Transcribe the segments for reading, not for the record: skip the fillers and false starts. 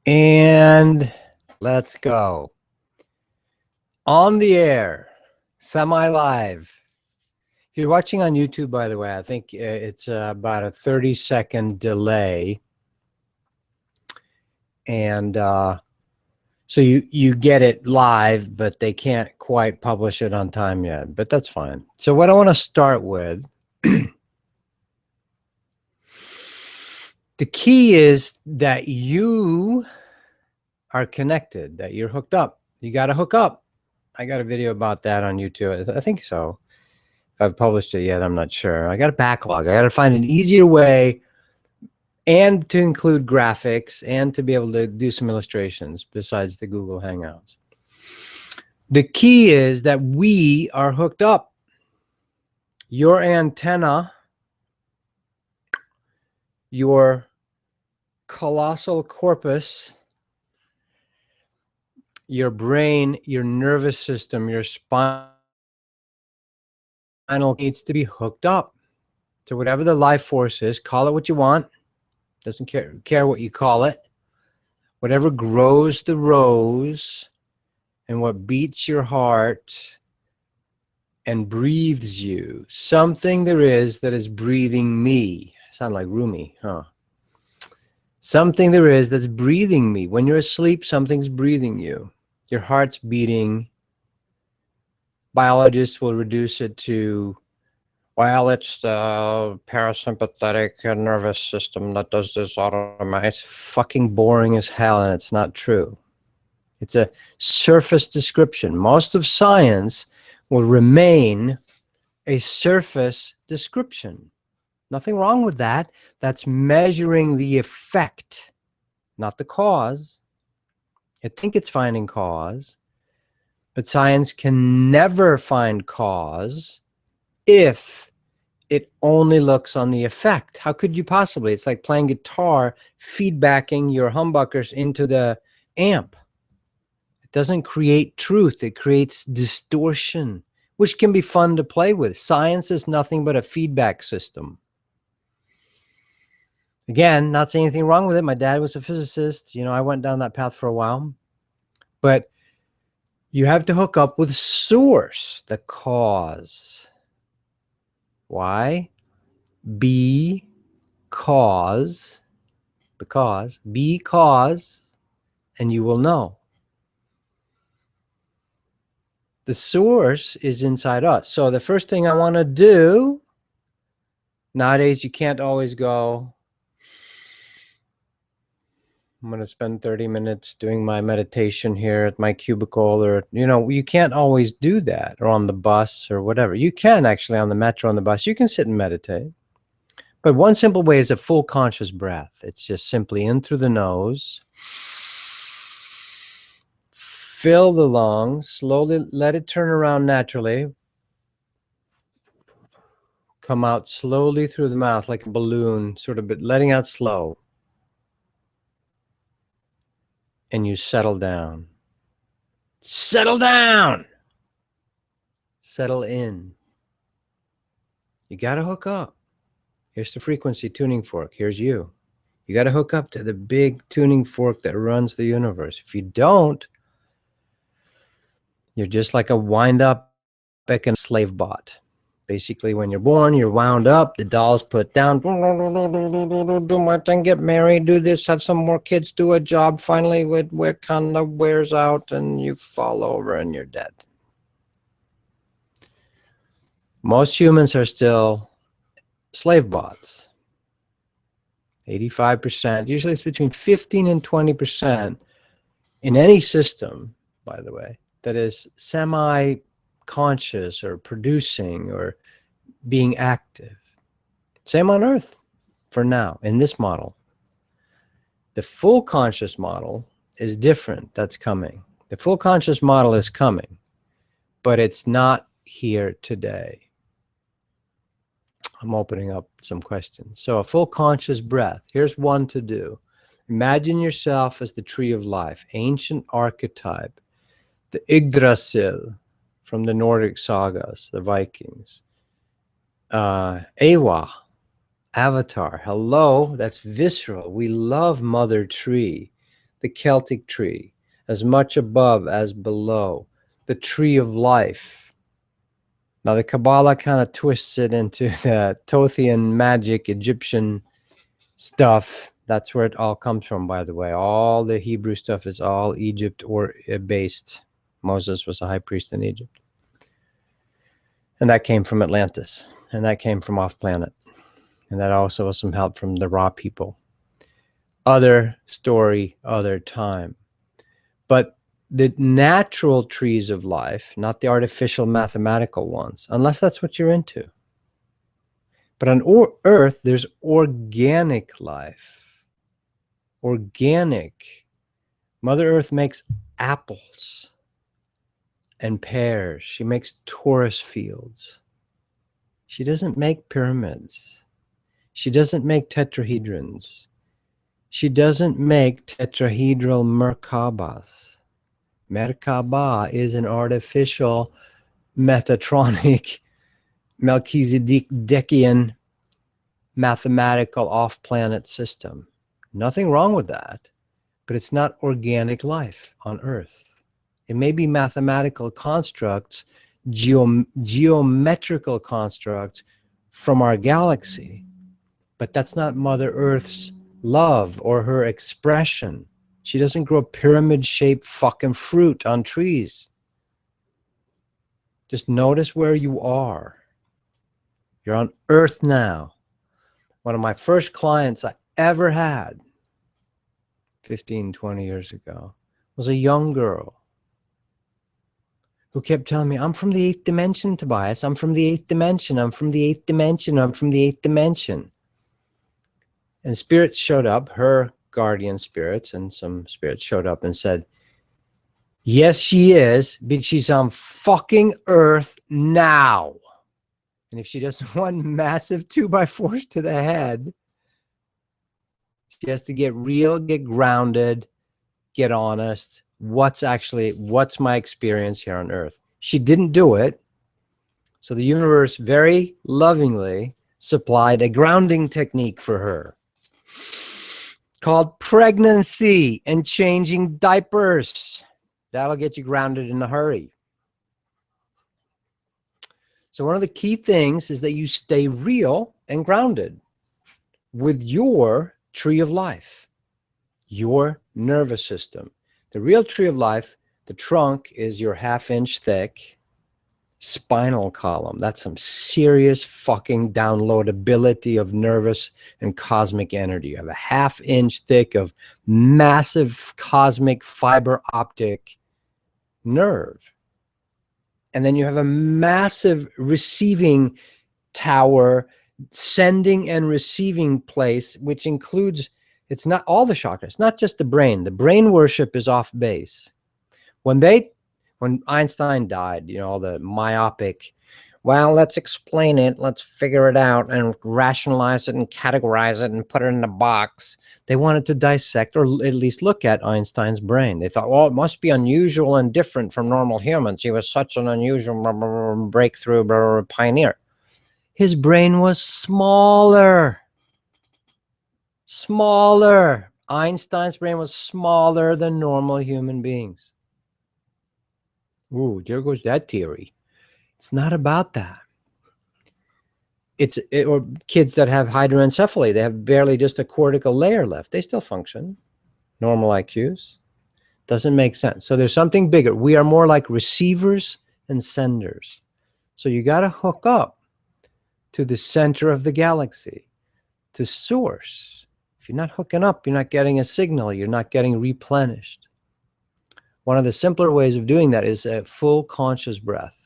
And let's go. On the air, semi-live. If you're watching on YouTube, by the way, I think it's about a 30-second delay. And so you get it live, but they can't quite publish it on time yet. But that's fine. So what I want to start with, the key is that you are connected, that you're hooked up. You got to hook up. I got a video about that on YouTube. I think so. If I've published it yet, I'm not sure. I got a backlog. I got to find an easier way and to include graphics and to be able to do some illustrations besides the Google Hangouts. The key is that we are hooked up. Your antenna, your colossal corpus, your brain, your nervous system, your spinal needs to be hooked up to whatever the life force is. Call it what you want. Doesn't care what you call it. Whatever grows the rose and what beats your heart and breathes you. Something there is that is breathing me. Sound like Rumi, huh? Something there is that's breathing me. When you're asleep, something's breathing you. Your heart's beating. Biologists will reduce it to, well, it's the parasympathetic nervous system that does this automatically. It's fucking boring as hell, and it's not true. It's a surface description. Most of science will remain a surface description. Nothing wrong with that. That's measuring the effect, not the cause. I think it's finding cause, but science can never find cause if it only looks on the effect. How could you possibly? It's like playing guitar, feedbacking your humbuckers into the amp. It doesn't create truth. It creates distortion, which can be fun to play with. Science is nothing but a feedback system. Again, not saying anything wrong with it. My dad was a physicist. You know, I went down that path for a while. But you have to hook up with source, the cause. Why? Because, and you will know. The source is inside us. So the first thing I want to do, nowadays you can't always go, I'm going to spend 30 minutes doing my meditation here at my cubicle, or, you know, you can't always do that, or on the bus or whatever. You can actually on the metro, on the bus, you can sit and meditate. But one simple way is a full conscious breath. It's just simply in through the nose, fill the lungs, slowly let it turn around naturally. Come out slowly through the mouth like a balloon, sort of, but letting out slow. And you settle down. Settle down. Settle in. You got to hook up. Here's the frequency tuning fork. Here's you. You got to hook up to the big tuning fork that runs the universe. If you don't, you're just like a wind-up slave bot. Basically, when you're born, you're wound up, the doll's put down, do my thing, get married, do this, have some more kids, do a job, finally where kind of wears out, and you fall over and you're dead. Most humans are still slave bots. 85%, usually it's between 15 and 20% in any system, by the way, that is semi-conscious or producing or being active. Same on Earth for now, in this model. The full conscious model is different. That's coming. The full conscious model is coming, but it's not here today. I'm opening up some questions. So a full conscious breath. Here's one to do. Imagine yourself as the tree of life, ancient archetype, the Yggdrasil from the Nordic sagas, the Vikings. Ewa, avatar. Hello, that's visceral. We love Mother Tree. the Celtic tree, as much above as below, the tree of life. Now the Kabbalah kind of twists it into the Thothean magic Egyptian stuff. That's where it all comes from, by the way. All the Hebrew stuff is all Egypt or based. Moses was a high priest in Egypt. And that came from Atlantis. And that came from off planet. And that also was some help from the Ra people. Other story, other time. But the natural trees of life, not the artificial mathematical ones, unless that's what you're into. But on Earth, there's organic life. Organic. Mother Earth makes apples and pears. She makes torus fields. She doesn't make pyramids. She doesn't make tetrahedrons. She doesn't make tetrahedral Merkabahs. Merkabah is an artificial Metatronic Melchizedekian mathematical off-planet system. Nothing wrong with that, but it's not organic life on Earth. It may be mathematical constructs, geometrical constructs from our galaxy, but that's not Mother Earth's love or her expression. She doesn't grow pyramid-shaped fucking fruit on trees. Just notice where you are. You're on Earth now. One of my first clients I ever had 15, 20 years ago was a young girl who kept telling me, I'm from the 8th dimension, Tobias. I'm from the 8th dimension. I'm from the 8th dimension. I'm from the 8th dimension. And spirits showed up, her guardian spirits, and some spirits showed up and said, yes, she is, but she's on fucking Earth now. And if she doesn't want massive 2x4s to the head, she has to get real, get grounded, get honest. What's my experience here on Earth? She didn't do it. So the universe very lovingly supplied a grounding technique for her called pregnancy and changing diapers. That'll get you grounded in a hurry. So one of the key things is that you stay real and grounded with your tree of life, your nervous system. The real tree of life, the trunk is your half-inch thick spinal column. That's some serious fucking downloadability of nervous and cosmic energy. You have a half-inch thick of massive cosmic fiber optic nerve. And then you have a massive receiving tower, sending and receiving place, which includes, it's not all the chakras, not just the brain. The brain worship is off base. When Einstein died, you know, all the myopic, well, let's explain it, let's figure it out and rationalize it and categorize it and put it in a box. They wanted to dissect or at least look at Einstein's brain. They thought, well, it must be unusual and different from normal humans. He was such an unusual breakthrough pioneer. His brain was smaller. Smaller. Einstein's brain was smaller than normal human beings. Ooh, there goes that theory. It's not about that. Or kids that have hydroencephaly, they have barely just a cortical layer left. They still function. Normal IQs. Doesn't make sense. So there's something bigger. We are more like receivers and senders. So you got to hook up to the center of the galaxy, to source. If you're not hooking up, you're not getting a signal. You're not getting replenished. One of the simpler ways of doing that is a full conscious breath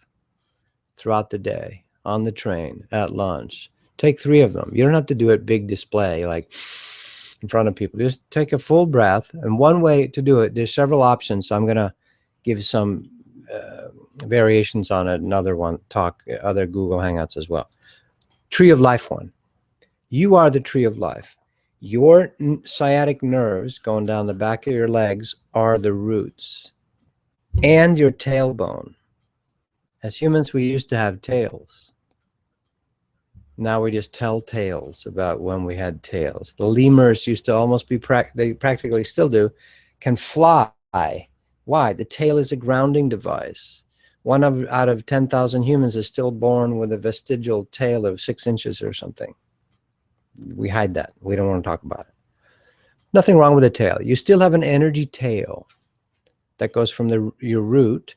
throughout the day, on the train, at lunch. Take 3 of them. You don't have to do it big display, like in front of people. Just take a full breath. And one way to do it, there's several options. So I'm going to give some variations on it, another other Google Hangouts as well. Tree of life one. You are the tree of life. Your sciatic nerves going down the back of your legs are the roots and your tailbone. As humans, we used to have tails. Now we just tell tales about when we had tails. The lemurs used to almost be, they practically still do, can fly. Why? The tail is a grounding device. Out of 10,000 humans is still born with a vestigial tail of 6 inches or something. We hide that. We don't want to talk about it. Nothing wrong with a tail. You still have an energy tail that goes from your root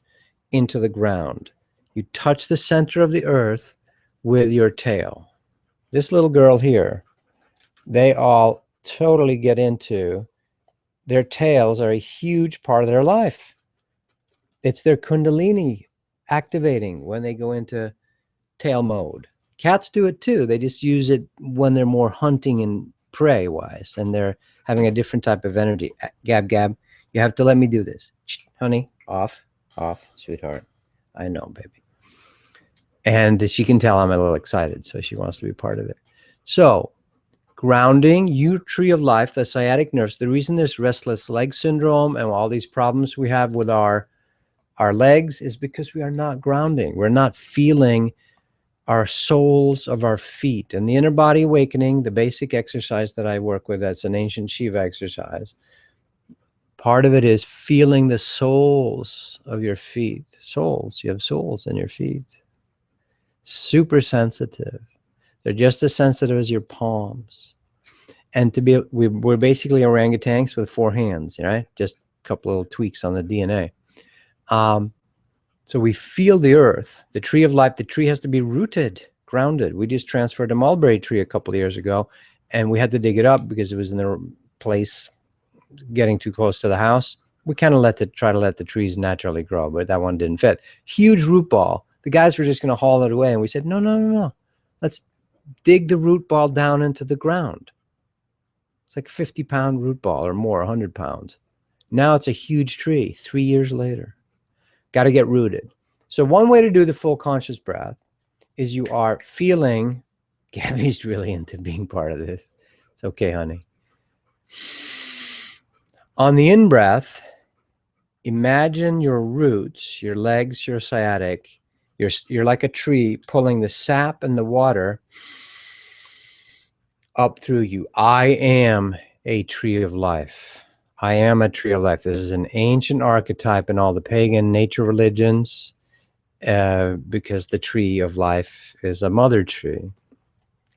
into the ground. You touch the center of the earth with your tail. This little girl here, they all totally get into, their tails are a huge part of their life. It's their kundalini activating when they go into tail mode. Cats do it too. They just use it when they're more hunting and prey wise, and they're having a different type of energy. Gab, Gab, you have to let me do this. Honey, off, sweetheart. I know, baby. And she can tell I'm a little excited, so she wants to be part of it. So grounding, you tree of life, the sciatic nerves, the reason there's restless leg syndrome and all these problems we have with our legs is because we are not grounding. We're not feeling our soles of our feet. And the inner body awakening, the basic exercise that I work with, that's an ancient Shiva exercise. Part of it is feeling the soles of your feet. Soles, you have soles in your feet. Super sensitive. They're just as sensitive as your palms. And we're basically orangutans with 4 hands, right? Just a couple little tweaks on the DNA. So we feel the earth, the tree of life. The tree has to be rooted, grounded. We just transferred a mulberry tree a couple of years ago, and we had to dig it up because it was in the place getting too close to the house. We kind of try to let the trees naturally grow, but that one didn't fit. Huge root ball. The guys were just going to haul it away, and we said, no. Let's dig the root ball down into the ground. It's like a 50-pound root ball or more, 100 pounds. Now it's a huge tree 3 years later. Got to get rooted. So one way to do the full conscious breath is you are feeling, Gabby's really into being part of this. It's okay, honey. On the in-breath, imagine your roots, your legs, your sciatic. You're like a tree pulling the sap and the water up through you. I am a tree of life. I am a tree of life. This is an ancient archetype in all the pagan nature religions because the tree of life is a mother tree.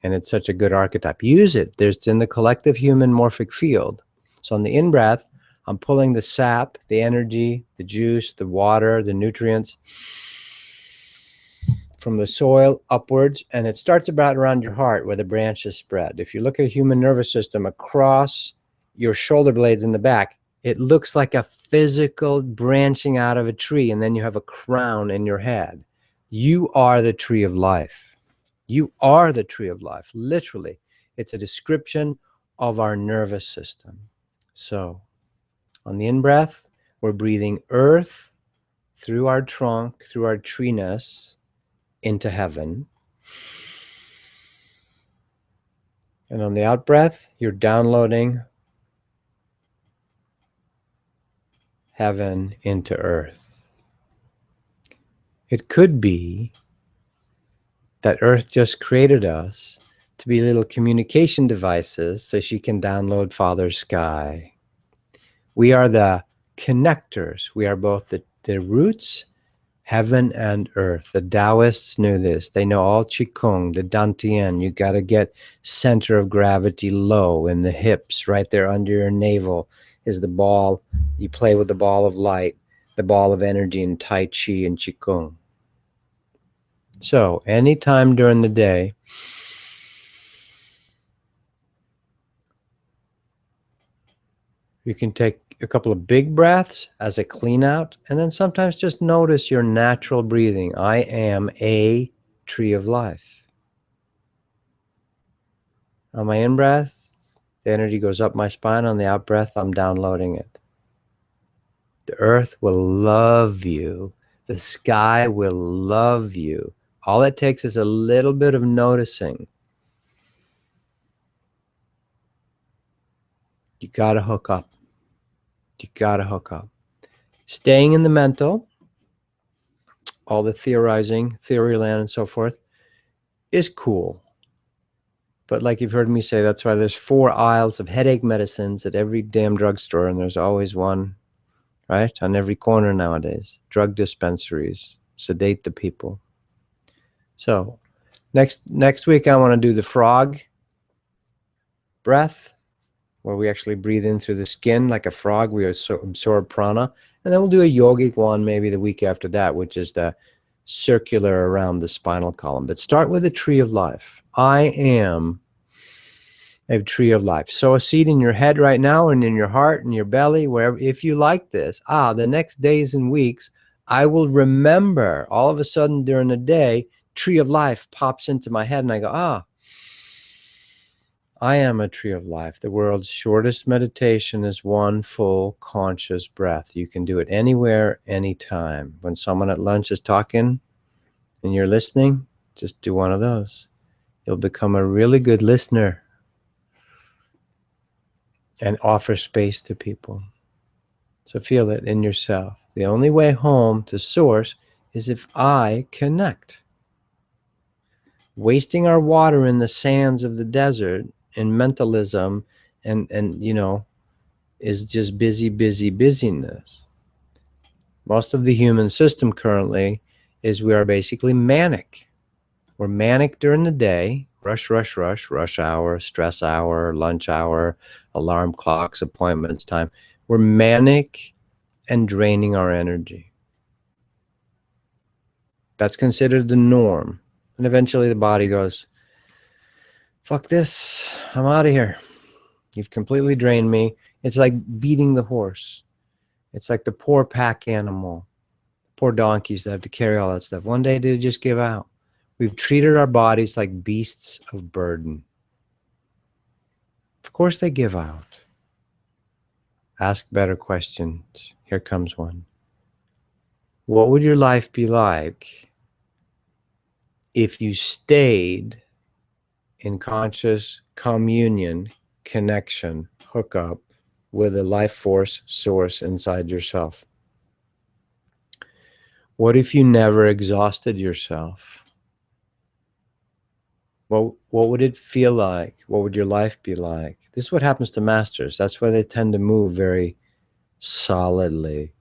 And it's such a good archetype. Use it. It's in the collective human morphic field. So on the in-breath, I'm pulling the sap, the energy, the juice, the water, the nutrients from the soil upwards, and it starts about around your heart where the branches spread. If you look at a human nervous system across your shoulder blades in the back, it looks like a physical branching out of a tree, and then you have a crown in your head. You are the tree of life. You are the tree of life, literally. It's a description of our nervous system. So on the in-breath, we're breathing earth through our trunk, through our treeness, into heaven. And on the out-breath, you're downloading heaven into earth. It could be that Earth just created us to be little communication devices so she can download Father Sky. We are the connectors. We are both the roots, heaven and earth. The Taoists knew this. They know all Qigong, the Dantian. You got to get center of gravity low in the hips, right there under your navel is the ball. You play with the ball of light, the ball of energy in Tai Chi and Qigong. So anytime during the day, you can take a couple of big breaths as a clean out, and then sometimes just notice your natural breathing. I am a tree of life. On my in-breath, the energy goes up my spine. On the out-breath, I'm downloading it. The earth will love you. The sky will love you. All it takes is a little bit of noticing. You got to hook up. You got to hook up. Staying in the mental, all the theorizing, theory land and so forth, is cool. But like you've heard me say, that's why there's 4 aisles of headache medicines at every damn drugstore, and there's always one, right, on every corner nowadays. Drug dispensaries sedate the people. So next week I want to do the frog breath, where we actually breathe in through the skin like a frog. We absorb prana. And then we'll do a yogic one maybe the week after that, which is the circular around the spinal column. But start with a tree of life. I am a tree of life. Sow a seed in your head right now and in your heart and your belly, wherever. If you like this, the next days and weeks, I will remember all of a sudden during the day, tree of life pops into my head and I go, I am a tree of life. The world's shortest meditation is one full conscious breath. You can do it anywhere, anytime. When someone at lunch is talking and you're listening, just do one of those. You'll become a really good listener and offer space to people. So feel it in yourself. The only way home to source is if I connect. Wasting our water in the sands of the desert in mentalism and is just busyness. Most of the human system currently is we are basically manic. We're manic during the day, rush hour, stress hour, lunch hour, alarm clocks, appointments, time. We're manic and draining our energy. That's considered the norm. And eventually the body goes, fuck this, I'm out of here. You've completely drained me. It's like beating the horse. It's like the poor pack animal, poor donkeys that have to carry all that stuff. One day they just give out. We've treated our bodies like beasts of burden. Of course they give out. Ask better questions. Here comes one. What would your life be like if you stayed in conscious communion, connection, hookup with a life force source inside yourself? What if you never exhausted yourself? What would it feel like? What would your life be like? This is what happens to masters. That's why they tend to move very solidly,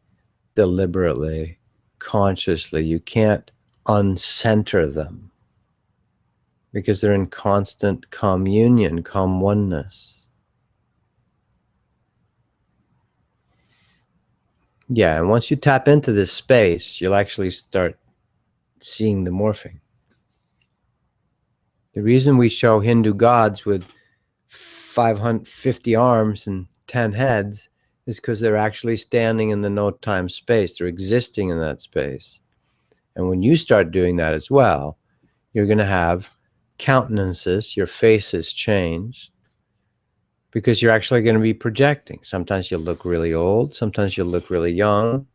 deliberately, consciously. You can't uncenter them because they're in constant communion, oneness. Yeah, and once you tap into this space, you'll actually start seeing the morphing. The reason we show Hindu gods with 550 arms and 10 heads is because they're actually standing in the no-time space. They're existing in that space. And when you start doing that as well, you're going to have countenances, your faces change, because you're actually going to be projecting. Sometimes you'll look really old. Sometimes you'll look really young.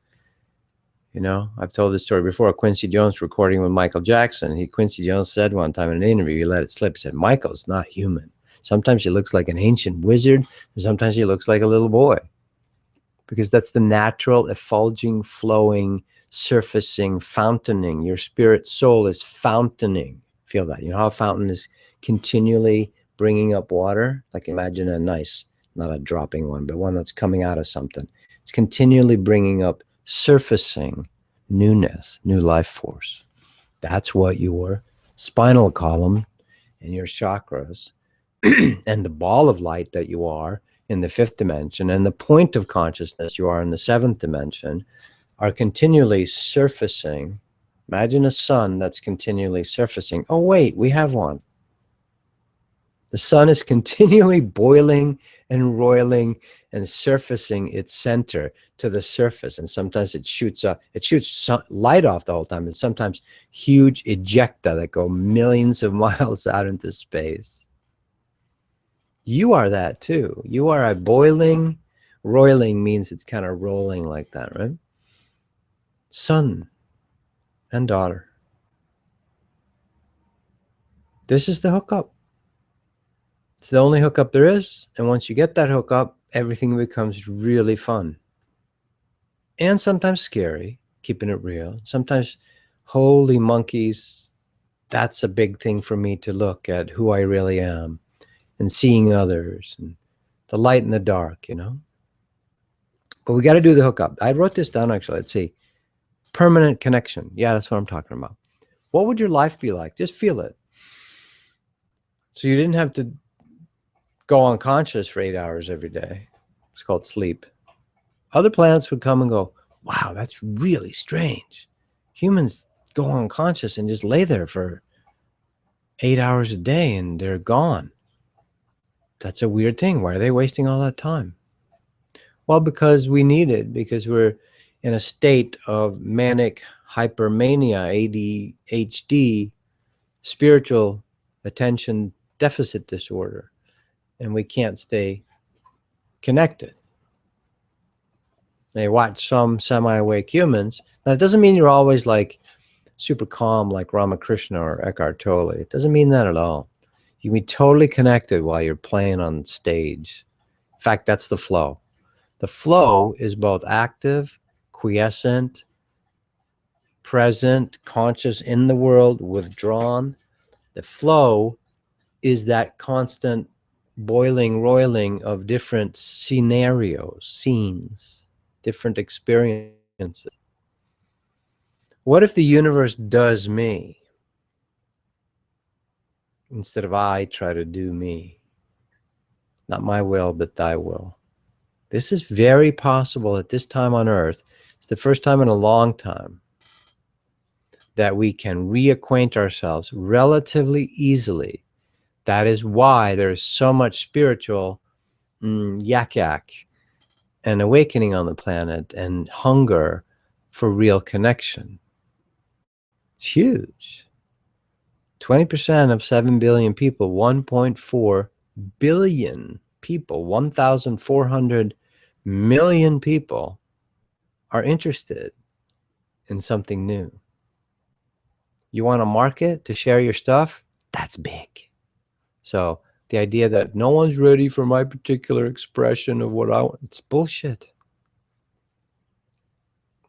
You know, I've told this story before. Quincy Jones recording with Michael Jackson. Quincy Jones said one time in an interview, he let it slip. He said, Michael's not human. Sometimes he looks like an ancient wizard, and sometimes he looks like a little boy. Because that's the natural, effulging, flowing, surfacing, fountaining. Your spirit soul is fountaining. Feel that. You know how a fountain is continually bringing up water? Like imagine a nice, not a dropping one, but one that's coming out of something. It's continually bringing up, surfacing newness, new life force. That's what your spinal column and your chakras and the ball of light that you are in the 5th dimension and the point of consciousness you are in the 7th dimension are continually surfacing. Imagine a sun that's continually surfacing. Oh, wait, we have one. The sun is continually boiling and roiling and surfacing its center to the surface. And sometimes it shoots up, light off the whole time. And sometimes huge ejecta that go millions of miles out into space. You are that too. You are a boiling, roiling means it's kind of rolling like that, right? Son and daughter. This is the hookup. It's the only hookup there is. And once you get that hookup, everything becomes really fun. And sometimes scary, keeping it real. Sometimes, holy monkeys, that's a big thing for me to look at who I really am. and seeing others and the light and the dark, you know. But we got to do the hookup. I wrote this down actually. Let's see. Permanent connection. Yeah, that's what I'm talking about. What would your life be like? Just feel it. So you didn't have to go unconscious for 8 hours every day. It's called sleep. Other planets would come and go, wow, that's really strange. Humans go unconscious and just lay there for 8 hours a day and they're gone. That's a weird thing. Why are they wasting all that time? Well, because we need it, because we're in a state of manic hypermania, ADHD, spiritual attention deficit disorder, and we can't stay connected. They watch some semi-awake humans. Now, it doesn't mean you're always like super calm like Ramakrishna or Eckhart Tolle. It doesn't mean that at all. You can be totally connected while you're playing on stage. In fact, that's the flow. The flow is both active, quiescent, present, conscious in the world, withdrawn. The flow is that constant boiling, roiling of different scenarios, scenes, different experiences. What if the universe does me instead of I try to do me? Not my will, but thy will. This is very possible at this time on Earth. It's the first time in a long time that we can reacquaint ourselves relatively easily. That is why there is so much spiritual yak and awakening on the planet and hunger for real connection. It's huge. 20% of 7 billion people, 1.4 billion people, 1,400 million people are interested in something new. You want a market to share your stuff? That's big. So the idea that no one's ready for my particular expression of what I want, it's bullshit.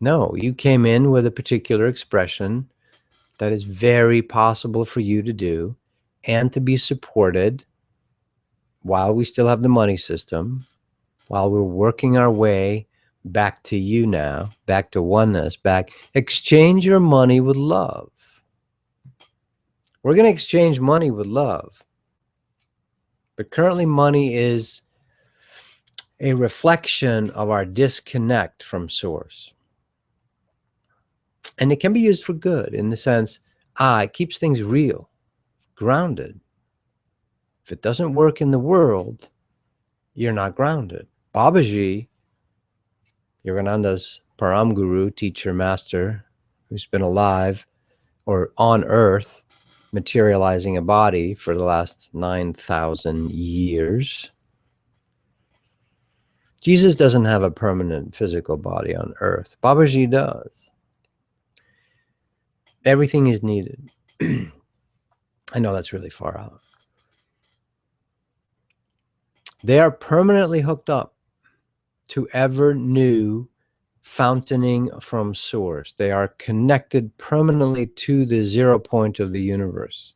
No, you came in with a particular expression that is very possible for you to do and to be supported while we still have the money system, while we're working our way back to you now, back to oneness, back. Exchange your money with love. We're going to exchange money with love. But currently money is a reflection of our disconnect from source. And it can be used for good in the sense, it keeps things real, grounded. If it doesn't work in the world, you're not grounded. Babaji, Yogananda's Param Guru, teacher, master, who's been alive or on earth, materializing a body for the last 9,000 years. Jesus doesn't have a permanent physical body on earth. Babaji does. Everything is needed. I know that's really far out. They are permanently hooked up to ever new fountaining from source. They are connected permanently to the 0 point of the universe.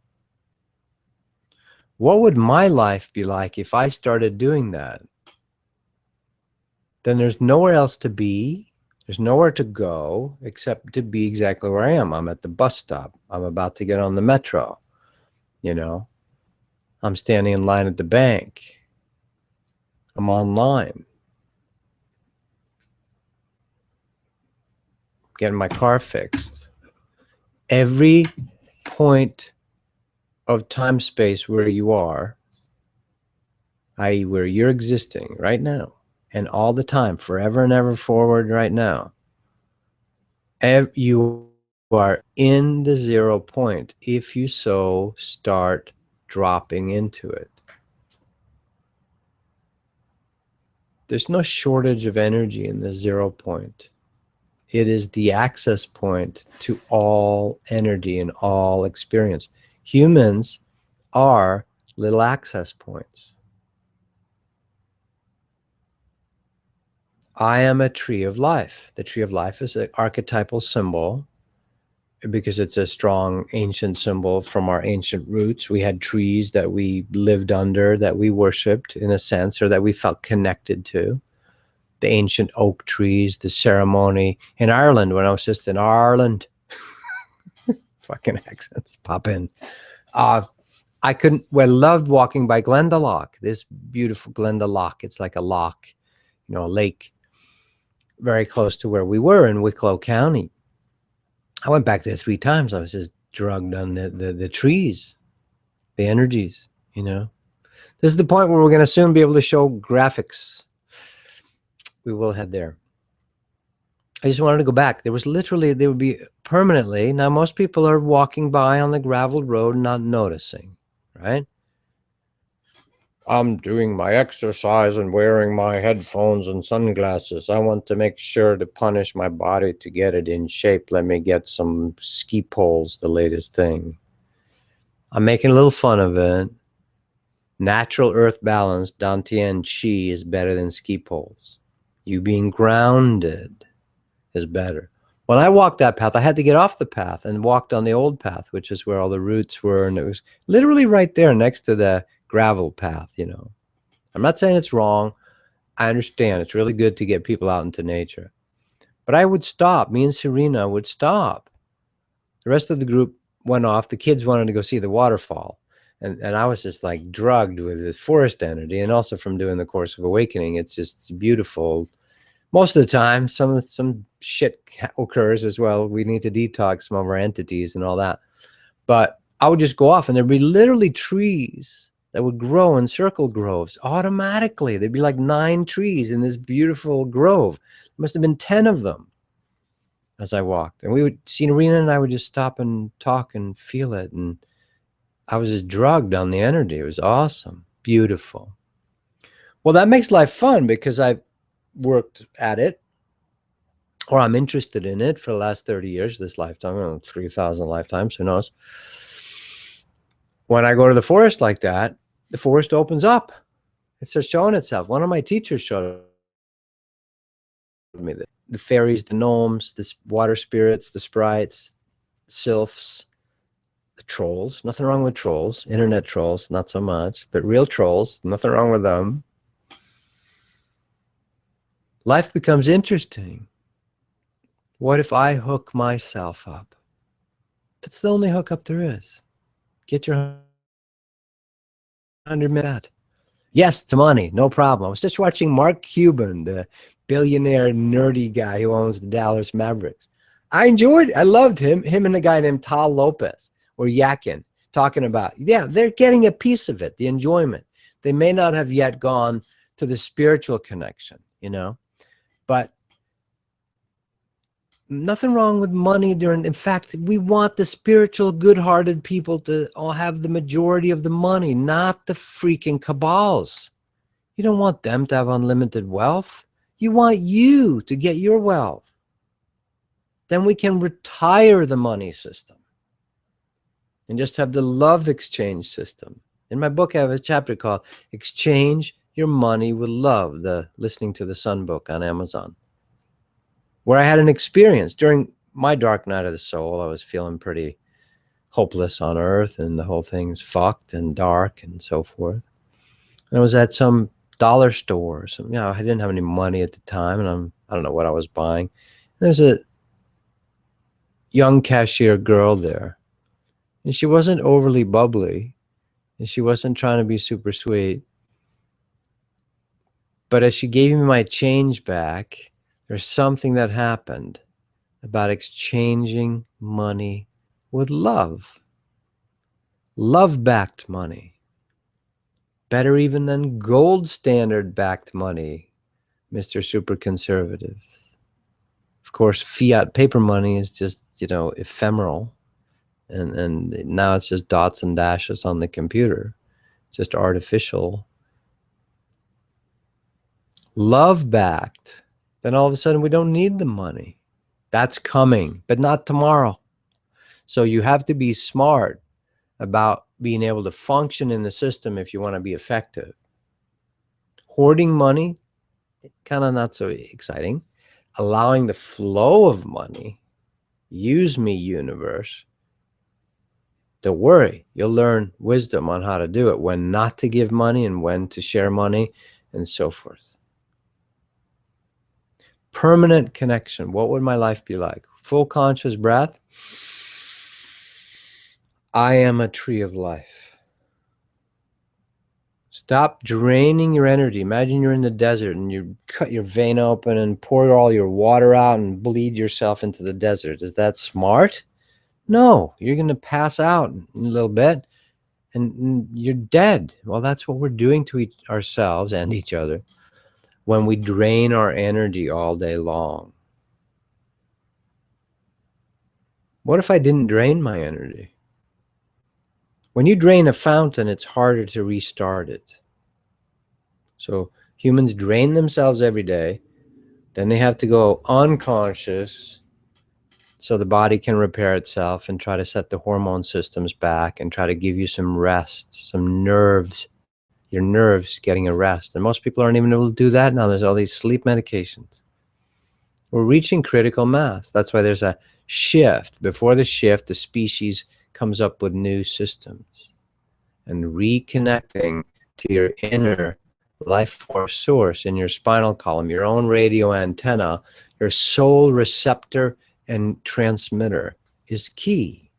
What would my life be like if I started doing that? Then there's nowhere else to be. There's nowhere to go except to be exactly where I am. I'm at the bus stop. I'm about to get on the metro. You know, I'm standing in line at the bank. I'm online. Getting my car fixed. Every point of time space where you are, i.e. where you're existing right now, and all the time, forever and ever forward right now, you are in the 0 point if you so start dropping into it. There's no shortage of energy in the 0 point. It is the access point to all energy and all experience. Humans are little access points. I am a tree of life. The tree of life is an archetypal symbol because it's a strong ancient symbol from our ancient roots. We had trees that we lived under, that we worshipped in a sense, or that we felt connected to. The ancient oak trees, the ceremony in Ireland, when I was just in Ireland, fucking accents pop in. I loved walking by Glendalough, this beautiful Glendalough. It's like a loch, a lake very close to where we were in Wicklow County. I went back there 3 times. I was just drugged on the trees, the energies, This is the point where we're going to soon be able to show graphics. We will head there. I just wanted to go back. There would be permanently. Now, most people are walking by on the gravel road, not noticing, right? I'm doing my exercise and wearing my headphones and sunglasses. I want to make sure to punish my body to get it in shape. Let me get some ski poles, the latest thing. I'm making a little fun of it. Natural earth balance, Dantian Chi, is better than ski poles. You being grounded is better. When I walked that path, I had to get off the path and walked on the old path, which is where all the roots were. And it was literally right there next to the gravel path, I'm not saying it's wrong. I understand it's really good to get people out into nature. But I would stop. Me and Serena would stop. The rest of the group went off. The kids wanted to go see the waterfall. And I was just like drugged with this forest energy, and also from doing the Course of Awakening. It's just beautiful. Most of the time, some shit occurs as well. We need to detox some of our entities and all that. But I would just go off, and there'd be literally trees that would grow in circle groves automatically. There'd be like 9 trees in this beautiful grove. There must have been 10 of them as I walked. And we would, Serena and I would just stop and talk and feel it. And I was just drugged on the energy. It was awesome. Beautiful. Well, that makes life fun because I've worked at it, or I'm interested in it for the last 30 years, this lifetime, 3,000 lifetimes, who knows. When I go to the forest like that, the forest opens up. It starts showing itself. One of my teachers showed me the fairies, the gnomes, the water spirits, the sprites, sylphs, the trolls. Nothing wrong with trolls. Internet trolls, not so much. But real trolls, nothing wrong with them. Life becomes interesting. What if I hook myself up? That's the only hookup there is. Get your 100 minutes. Yes, to money, no problem. I was just watching Mark Cuban, the billionaire nerdy guy who owns the Dallas Mavericks. I loved him and a guy named Tal Lopez or Yakin talking about, they're getting a piece of it, the enjoyment. They may not have yet gone to the spiritual connection, but nothing wrong with money in fact, we want the spiritual, good-hearted people to all have the majority of the money, not the freaking cabals. You don't want them to have unlimited wealth. You want you to get your wealth. Then we can retire the money system and just have the love exchange system. In my book, I have a chapter called Exchange Your Money with Love, the Listening to the Sun book on Amazon, where I had an experience during my dark night of the soul. I was feeling pretty hopeless on earth, and the whole thing's fucked and dark and so forth. And I was at some dollar store. I didn't have any money at the time, and I don't know what I was buying. There's a young cashier girl there, and she wasn't overly bubbly, and she wasn't trying to be super sweet. But as she gave me my change back, there's something that happened about exchanging money with love. Love-backed money. Better even than gold standard-backed money, Mr. Super Conservative. Of course, fiat paper money is just, ephemeral. And now it's just dots and dashes on the computer. It's just artificial. Love-backed. Then all of a sudden we don't need the money. That's coming, but not tomorrow. So you have to be smart about being able to function in the system if you want to be effective. Hoarding money, kind of not so exciting. Allowing the flow of money, Use me, universe. Don't worry. You'll learn wisdom on how to do it, when not to give money and when to share money and so forth. Permanent connection. What would my life be like? Full conscious breath. I am a tree of life. Stop draining your energy. Imagine you're in the desert and you cut your vein open and pour all your water out and bleed yourself into the desert. Is that smart? No, you're going to pass out in a little bit and you're dead. Well, that's what we're doing to ourselves and each other when we drain our energy all day long. What if I didn't drain my energy? When you drain a fountain, it's harder to restart it. So humans drain themselves every day. Then they have to go unconscious so the body can repair itself and try to set the hormone systems back and try to give you some rest, some nerves, your nerves getting a rest. And most people aren't even able to do that now. There's all these sleep medications. We're reaching critical mass. That's why there's a shift. Before the shift, the species comes up with new systems. And reconnecting to your inner life force source in your spinal column, your own radio antenna, your soul receptor and transmitter is key.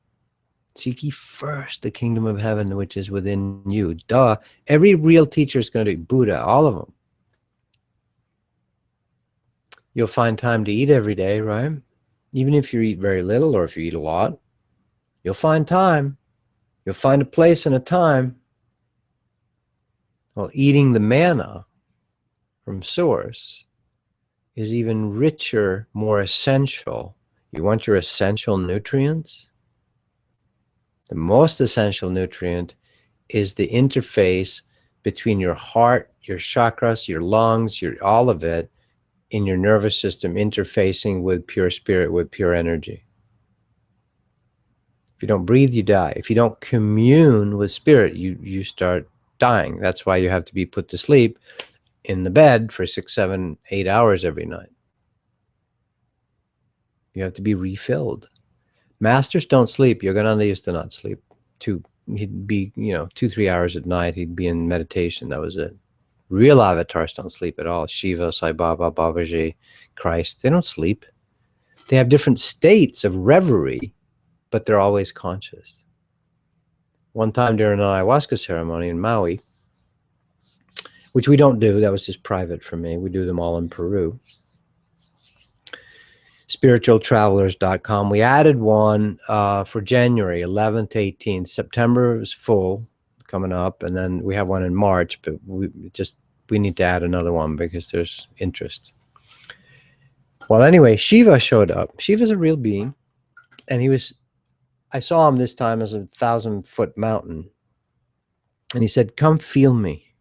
Seek ye first the kingdom of heaven, which is within you. Duh. Every real teacher is going to be Buddha, all of them. You'll find time to eat every day, right? Even if you eat very little or if you eat a lot, you'll find time. You'll find a place and a time. Well, eating the manna from source is even richer, more essential. You want your essential nutrients? The most essential nutrient is the interface between your heart, your chakras, your lungs, all of it, in your nervous system, interfacing with pure spirit, with pure energy. If you don't breathe, you die. If you don't commune with spirit, you start dying. That's why you have to be put to sleep in the bed for 6, 7, 8 hours every night. You have to be refilled. Masters don't sleep. Yogananda used to not sleep. He'd be, 2, 3 hours at night. He'd be in meditation. That was it. Real avatars don't sleep at all. Shiva, Sai Baba, Babaji, Christ, they don't sleep. They have different states of reverie, but they're always conscious. One time during an ayahuasca ceremony in Maui, which we don't do, that was just private for me. We do them all in Peru. Spiritualtravelers.com. We added one for January 11th to 18th. September is full, coming up, and then we have one in March, but we need to add another one because there's interest. Well, anyway, Shiva showed up. Shiva's a real being, and I saw him this time as a 1,000-foot mountain, and he said, "Come feel me."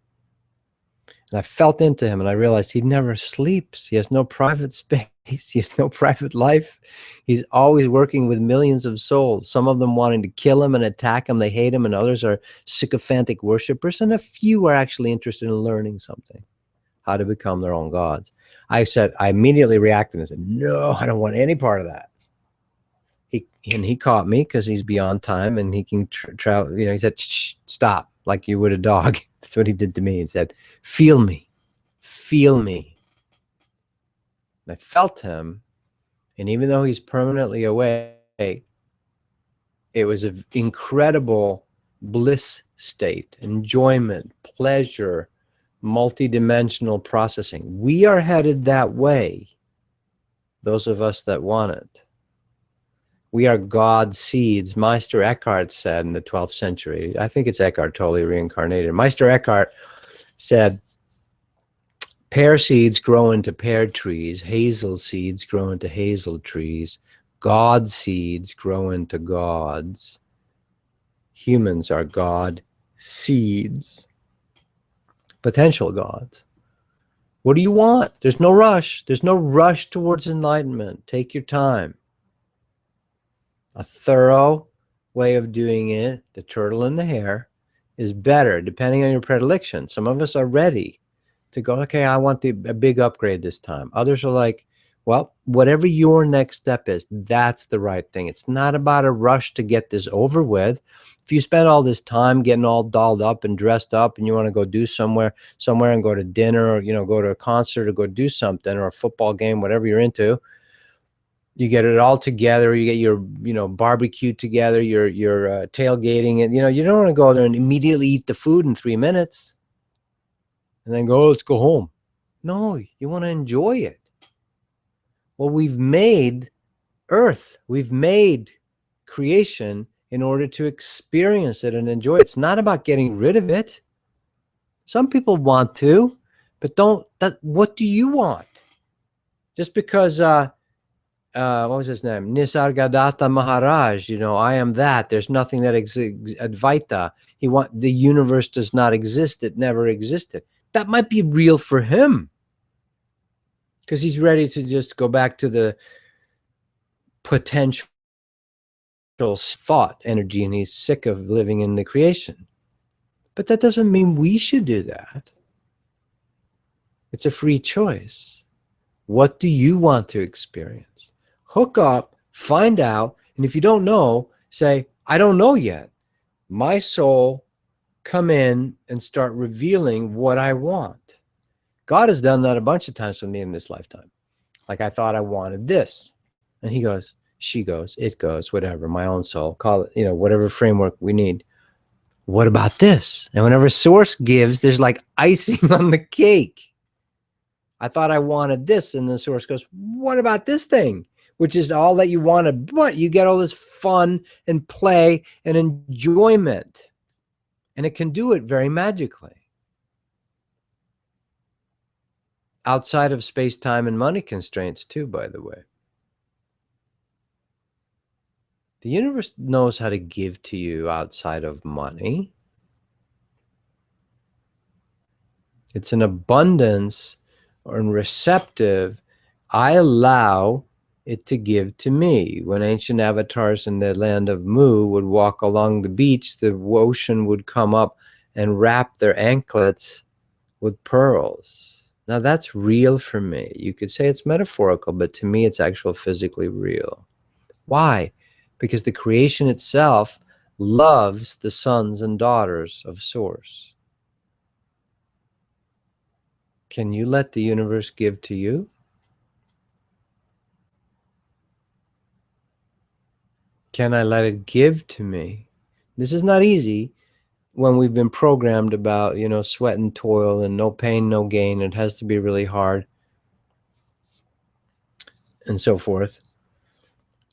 And I felt into him, and I realized he never sleeps. He has no private space. He has no private life. He's always working with millions of souls, some of them wanting to kill him and attack him. They hate him, and others are sycophantic worshipers, and a few are actually interested in learning something, how to become their own gods. I immediately reacted and said, no, I don't want any part of that. He caught me because he's beyond time and he can travel. He said, shh, stop, like you would a dog. That's what he did to me. He said, feel me, feel me. And I felt him, and even though he's permanently awake, it was an incredible bliss state, enjoyment, pleasure, multidimensional processing. We are headed that way, those of us that want it. We are God seeds. Meister Eckhart said in the 12th century, I think it's Eckhart totally reincarnated. Meister Eckhart said, pear seeds grow into pear trees, hazel seeds grow into hazel trees, God seeds grow into gods. Humans are God seeds, potential gods. What do you want? There's no rush. There's no rush towards enlightenment. Take your time. A thorough way of doing it, the turtle and the hare, is better depending on your predilection. Some of us are ready to go, okay, I want a big upgrade this time. Others are like, Well, whatever your next step is, that's the right thing. It's not about a rush to get this over with. If you spend all this time getting all dolled up and dressed up and you want to go do somewhere and go to dinner, or, go to a concert or go do something, or a football game, whatever you're into, you get it all together, you get your, barbecue together, your tailgating, and, you don't want to go there and immediately eat the food in 3 minutes and then go, oh, let's go home. No, you want to enjoy it. Well, we've made Earth, we've made creation in order to experience it and enjoy it. It's not about getting rid of it. Some people want to, but what do you want? Just because, what was his name? Nisargadatta Maharaj, I am that. There's nothing that exists, Advaita. The universe does not exist. It never existed. That might be real for him, because he's ready to just go back to the potential thought energy, and he's sick of living in the creation. But that doesn't mean we should do that. It's a free choice. What do you want to experience? Hook up, find out, and if you don't know, say, I don't know yet. My soul, come in and start revealing what I want. God has done that a bunch of times with me in this lifetime. Like, I thought I wanted this. And he goes, she goes, it goes, whatever, my own soul, call it, whatever framework we need. What about this? And whenever source gives, there's like icing on the cake. I thought I wanted this. And the source goes, what about this thing? Which is all that you wanted, but you get all this fun and play and enjoyment. And it can do it very magically. Outside of space, time, and money constraints too, by the way. The universe knows how to give to you outside of money. It's an abundance or receptive. I allow it to give to me. When ancient avatars in the land of Mu would walk along the beach, the ocean would come up and wrap their anklets with pearls. Now that's real for me. You could say it's metaphorical, but to me it's actually physically real. Why? Because the creation itself loves the sons and daughters of Source. Can you let the universe give to you? Can I let it give to me? This is not easy when we've been programmed about, sweat and toil and no pain, no gain. It has to be really hard and so forth.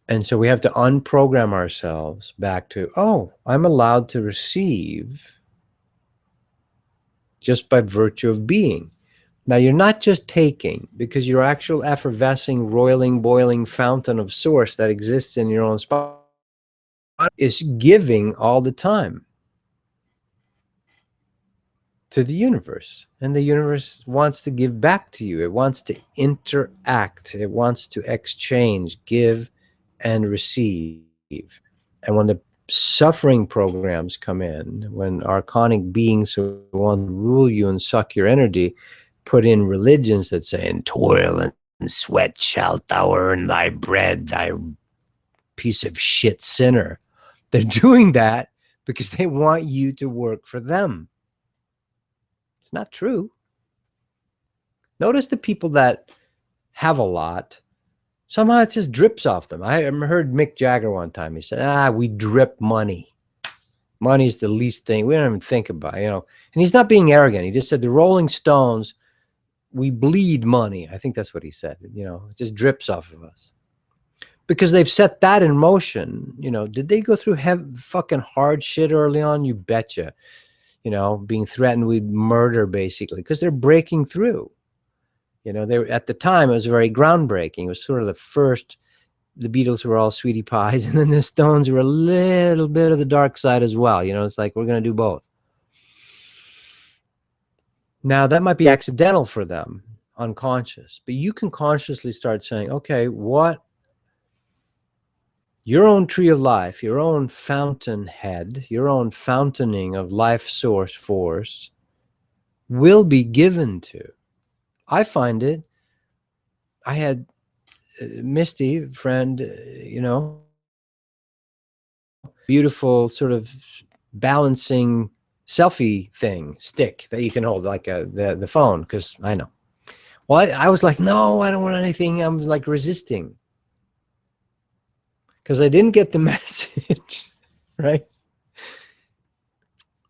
And so we have to unprogram ourselves back to, oh, I'm allowed to receive just by virtue of being. Now, you're not just taking, because your actual effervescing, roiling, boiling fountain of source that exists in your own spot is giving all the time to the universe. And the universe wants to give back to you. It wants to interact. It wants to exchange, give and receive. And when the suffering programs come in, when archonic beings who want to rule you and suck your energy put in religions that say, in toil and sweat shalt thou earn thy bread, thy piece of shit sinner. They're doing that because they want you to work for them. It's not true. Notice the people that have a lot, somehow it just drips off them. I heard Mick Jagger one time. He said, we drip money. Money's the least thing. We don't even think about it, And he's not being arrogant. He just said the Rolling Stones, we bleed money. I think that's what he said. It just drips off of us. Because they've set that in motion. Did they go through fucking hard shit early on? You betcha. Being threatened with murder, basically, because they're breaking through. They were, at the time, it was very groundbreaking. It was sort of the first. The Beatles were all sweetie pies, and then the Stones were a little bit of the dark side as well. It's like, we're going to do both. Now, that might be accidental for them, unconscious, but you can consciously start saying, okay, what your own tree of life, your own fountainhead, your own fountaining of life source force will be given to. I find it. I had Misty, friend, beautiful sort of balancing selfie thing stick that you can hold like the phone, because I know. Well, I was like, no, I don't want anything. I'm like resisting because I didn't get the message, right?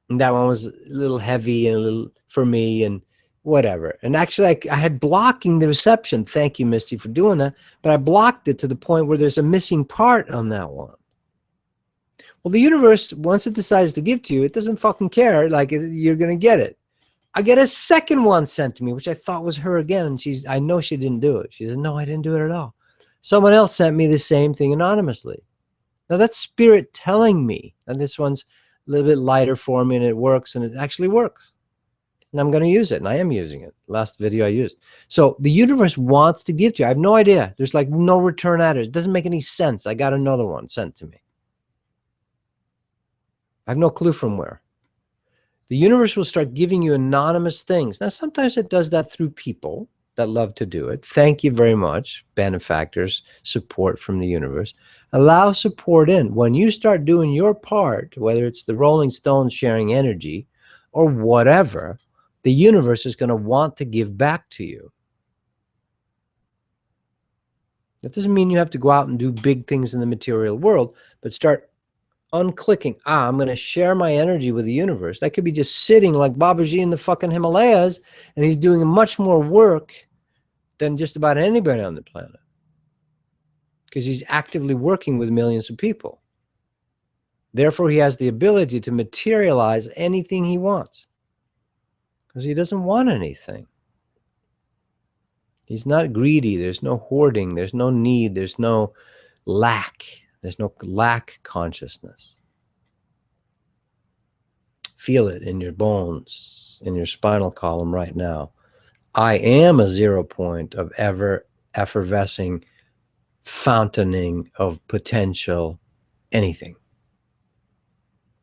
And that one was a little heavy and a little for me and whatever. And actually, I had blocking the reception. Thank you, Misty, for doing that. But I blocked it to the point where there's a missing part on that one. Well, the universe, once it decides to give to you, it doesn't fucking care. Like, you're going to get it. I get a second one sent to me, which I thought was her again. And I know she didn't do it. She said, no, I didn't do it at all. Someone else sent me the same thing anonymously. Now that's spirit telling me, and this one's a little bit lighter for me and it works, and it actually works. And I'm going to use it, and I am using it. Last video I used. So the universe wants to give to you. I have no idea. There's like no return address. It doesn't make any sense. I got another one sent to me. I have no clue from where. The universe will start giving you anonymous things. Now, sometimes it does that through people that love to do it. Thank you very much, benefactors, support from the universe. Allow support in. When you start doing your part, whether it's the Rolling Stones sharing energy or whatever, the universe is going to want to give back to you. That doesn't mean you have to go out and do big things in the material world, but start unclicking. I'm going to share my energy with the universe. That could be just sitting like Babaji in the fucking Himalayas, and he's doing much more work than just about anybody on the planet, because he's actively working with millions of people. Therefore, he has the ability to materialize anything he wants, because he doesn't want anything. He's not greedy. There's no hoarding. There's no need. There's no lack. There's no lack consciousness. Feel it in your bones, in your spinal column right now. I am a 0 point of ever effervescing fountaining of potential anything.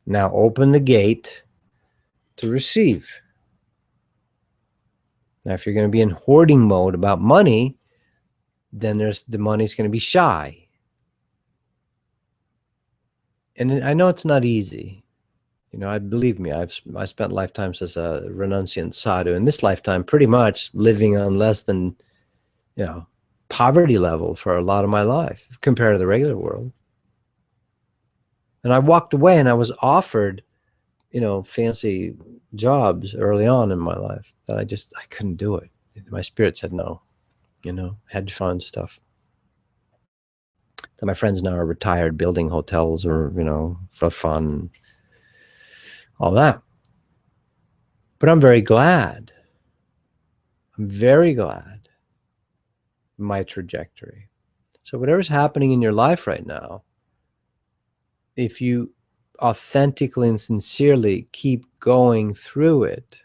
Now open the gate to receive. Now, if you're going to be in hoarding mode about money, then the money's going to be shy. And I know it's not easy. Believe me, I spent lifetimes as a renunciant sadhu. In this lifetime, pretty much living on less than, poverty level for a lot of my life compared to the regular world. And I walked away, and I was offered, fancy jobs early on in my life that I couldn't do it. My spirit said no, hedge fund stuff. So my friends now are retired, building hotels or, for fun, all that. But I'm very glad. I'm very glad my trajectory. So whatever's happening in your life right now, if you authentically and sincerely keep going through it,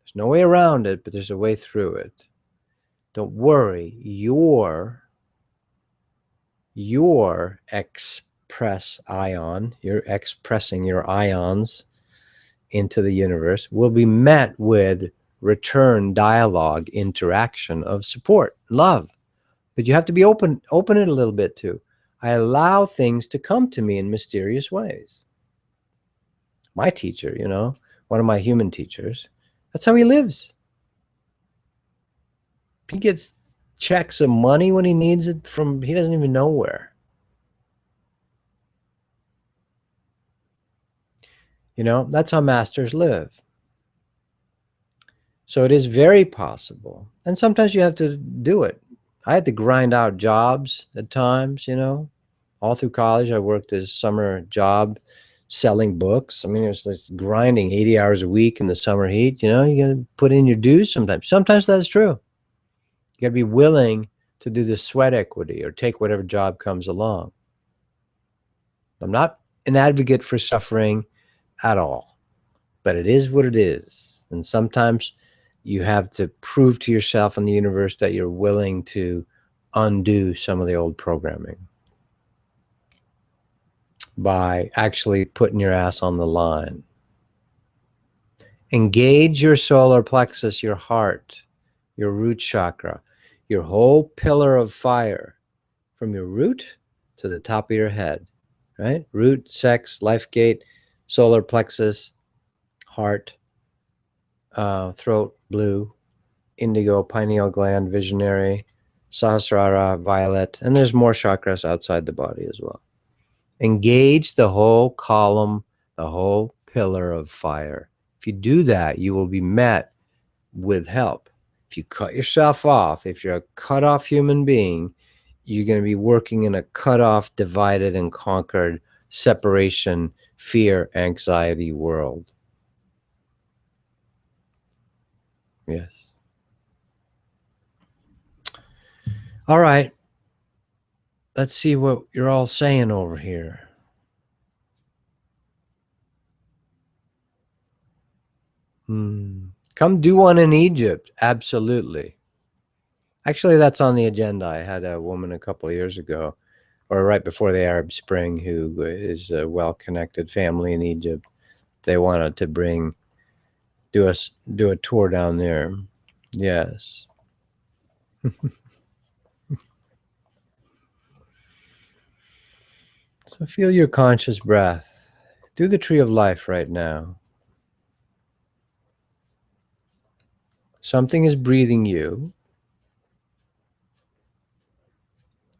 there's no way around it, but there's a way through it. Don't worry, your express ion, you're expressing your ions into the universe, will be met with return dialogue, interaction of support, love. But you have to be open it a little bit too. I allow things to come to me in mysterious ways. My teacher, one of my human teachers, that's how he lives. He gets checks of money when he needs it from, he doesn't even know where. That's how masters live. So it is very possible. And sometimes you have to do it. I had to grind out jobs at times, all through college. I worked as summer job selling books. I mean, there's this grinding 80 hours a week in the summer heat. You got to put in your dues sometimes. Sometimes that's true. You got to be willing to do the sweat equity or take whatever job comes along. I'm not an advocate for suffering at all, but it is what it is. And sometimes you have to prove to yourself and the universe that you're willing to undo some of the old programming by actually putting your ass on the line. Engage your solar plexus, your heart, your root chakra. your whole pillar of fire from your root to the top of your head, right? Root, sex, life gate, solar plexus, heart, throat, blue, indigo, pineal gland, visionary, sahasrara, violet, and there's more chakras outside the body as well. Engage the whole column, the whole pillar of fire. If you do that, you will be met with help. If you cut yourself off, if you're a cut off human being, you're going to be working in a cut off, divided, and conquered separation, fear, anxiety world. Yes. All right. Let's see what you're all saying over here. Come do one in Egypt. Absolutely. Actually, that's on the agenda. I had a woman a couple of years ago, or right before the Arab Spring, who is a well-connected family in Egypt. They wanted to do a tour down there. Yes. So feel your conscious breath. Do the tree of life right now. Something is breathing you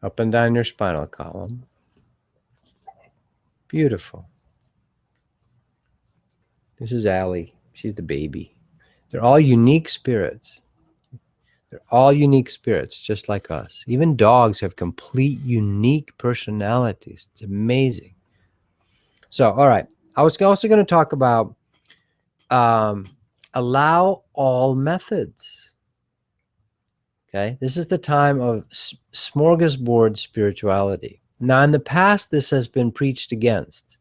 up and down your spinal column. Beautiful. This is Allie. She's the baby. They're all unique spirits. They're all unique spirits, just like us. Even dogs have complete unique personalities. It's amazing. So, all right. I was also going to talk about allow all methods. Okay. This is the time of smorgasbord spirituality. Now, in the past, this has been preached against.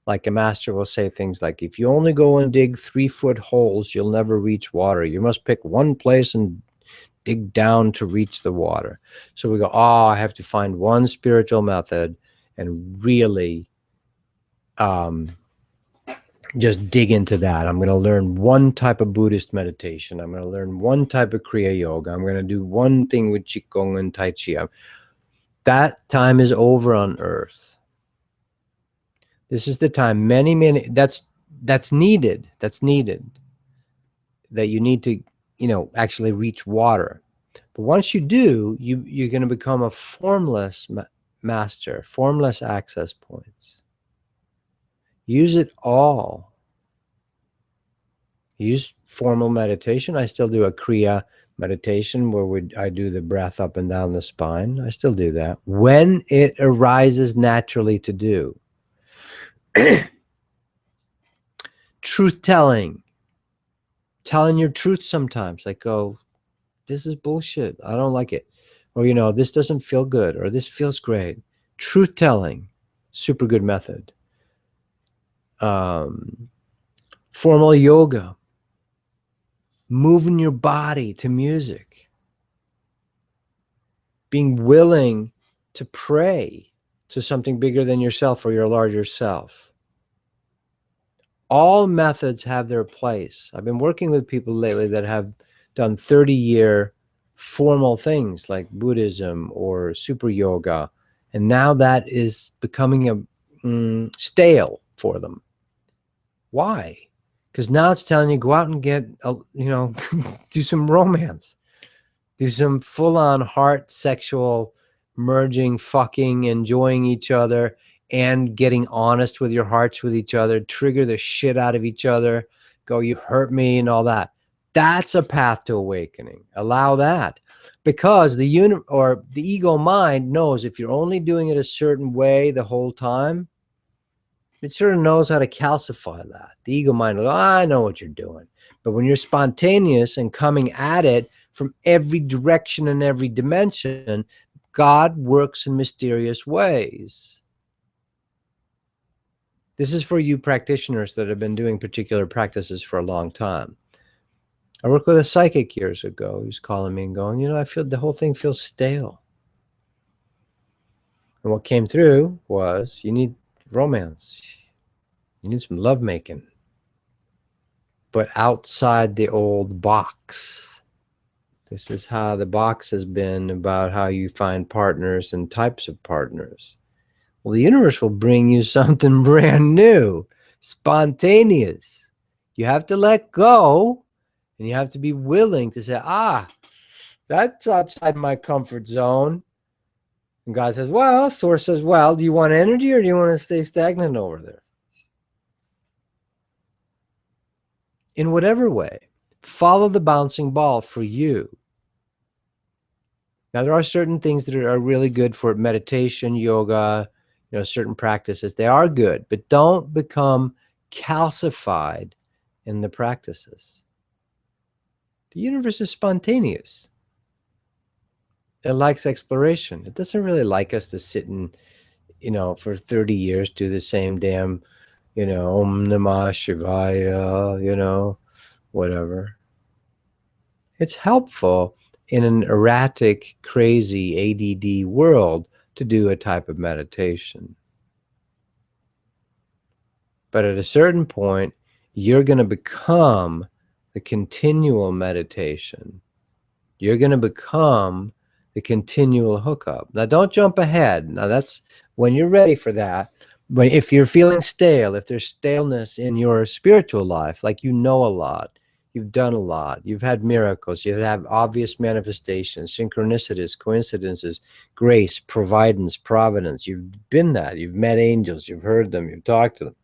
Like a master will say things like, if you only go and dig 3-foot holes, you'll never reach water. You must pick one place and dig down to reach the water. So we go, oh, I have to find one spiritual method and really just dig into that. I'm going to learn one type of Buddhist meditation. I'm going to learn one type of Kriya Yoga. I'm going to do one thing with Qigong and Tai Chi. That time is over on earth. This is the time that's needed. That's needed. That you need to, actually reach water. But once you do, you're going to become a formless master, formless access points. Use it all. Use formal meditation. I still do a Kriya meditation where I do the breath up and down the spine. I still do that when it arises naturally to do. Truth telling your truth sometimes. Like, oh, this is bullshit. I don't like it. Or, this doesn't feel good, or this feels great. Truth telling, super good method. Formal yoga, moving your body to music, being willing to pray to something bigger than yourself or your larger self. All methods have their place. I've been working with people lately that have done 30-year formal things like Buddhism or super yoga, and now that is becoming a stale for them. Why? Because now it's telling you, go out and get, do some romance, do some full-on heart sexual merging, fucking, enjoying each other, and getting honest with your hearts with each other, trigger the shit out of each other, go, you hurt me, and all that. That's a path to awakening. Allow that. Because the ego mind knows if you're only doing it a certain way the whole time, it sort of knows how to calcify that. The ego mind will go, I know what you're doing. But when you're spontaneous and coming at it from every direction and every dimension, God works in mysterious ways. This is for you practitioners that have been doing particular practices for a long time. I worked with a psychic years ago. He was calling me and going, I feel the whole thing feels stale. And what came through was, you need romance. You need some lovemaking. But outside the old box. This is how the box has been about how you find partners and types of partners. Well, the universe will bring you something brand new, spontaneous. You have to let go, and you have to be willing to say, that's outside my comfort zone. And God says, well, Source says, well, do you want energy or do you want to stay stagnant over there? In whatever way, follow the bouncing ball for you. Now, there are certain things that are really good for meditation, yoga, certain practices. They are good, but don't become calcified in the practices. The universe is spontaneous. It likes exploration. It doesn't really like us to sit and, for 30 years do the same damn, Om Namah Shivaya, whatever. It's helpful in an erratic, crazy ADD world to do a type of meditation. But at a certain point, you're going to become the continual meditation. You're going to become the continual hookup. Now, don't jump ahead. Now, that's when you're ready for that. But if you're feeling stale, if there's staleness in your spiritual life, like a lot, you've done a lot, you've had miracles, you have obvious manifestations, synchronicities, coincidences, grace, providence, providence. You've been that. You've met angels, you've heard them, you've talked to them.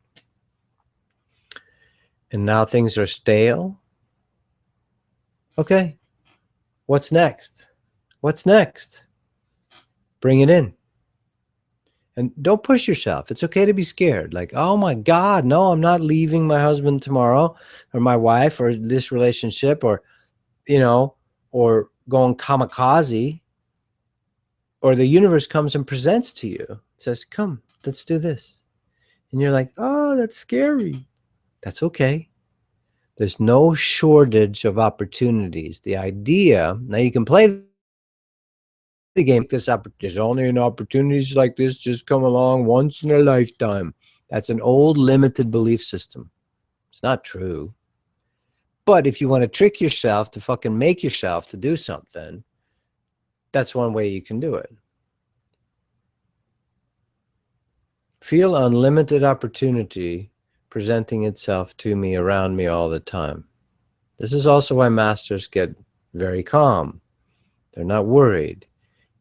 And now things are stale. Okay. What's next? What's next? Bring it in. And don't push yourself. It's okay to be scared. Like, oh my God, no, I'm not leaving my husband tomorrow or my wife or this relationship or, or going kamikaze. Or the universe comes and presents to you, says, come, let's do this. And you're like, oh, that's scary. That's okay. There's no shortage of opportunities. The idea, now you can play the game, there's only an opportunities like this just come along once in a lifetime. That's an old limited belief system. It's not true. But if you want to trick yourself to fucking make yourself to do something, that's one way you can do it. Feel unlimited opportunity presenting itself to me, around me all the time. This is also why masters get very calm. They're not worried.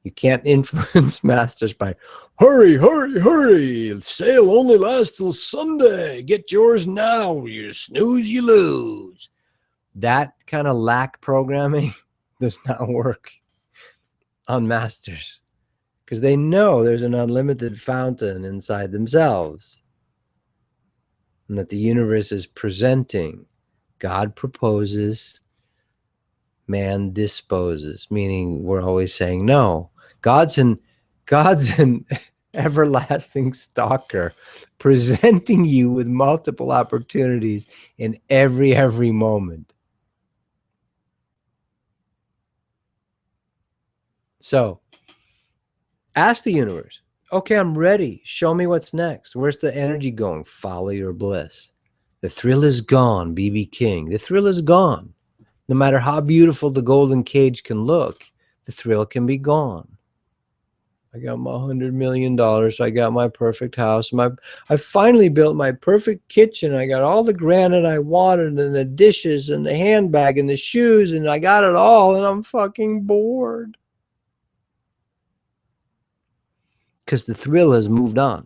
You can't influence masters by, hurry, hurry, hurry. Sale only lasts till Sunday. Get yours now. You snooze, you lose. That kind of lack programming does not work on masters because they know there's an unlimited fountain inside themselves and that the universe is presenting. God proposes, man disposes, meaning we're always saying no. God's an everlasting stalker, presenting you with multiple opportunities in every moment. So ask the universe, okay, I'm ready. Show me what's next. Where's the energy going? Follow your bliss. The thrill is gone, BB King. The thrill is gone. No matter how beautiful the golden cage can look, the thrill can be gone. I got my $100 million. I got my perfect house. I finally built my perfect kitchen. I got all the granite I wanted and the dishes and the handbag and the shoes, and I got it all, and I'm fucking bored. Because the thrill has moved on.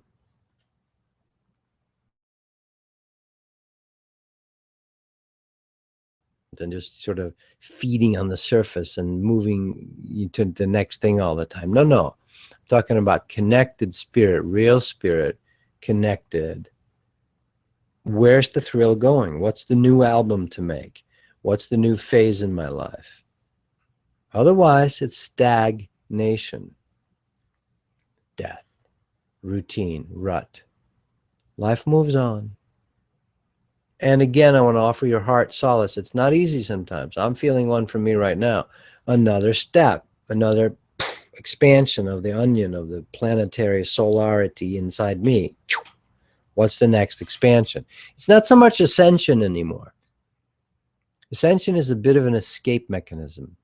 And just sort of feeding on the surface and moving to the next thing all the time. No. I'm talking about connected spirit, real spirit, connected. Where's the thrill going? What's the new album to make? What's the new phase in my life? Otherwise, it's stagnation, death, routine, rut. Life moves on. And again, I want to offer your heart solace. It's not easy sometimes. I'm feeling one from me right now. Another step, another expansion of the onion of the planetary solarity inside me. What's the next expansion? It's not so much ascension anymore. Ascension is a bit of an escape mechanism.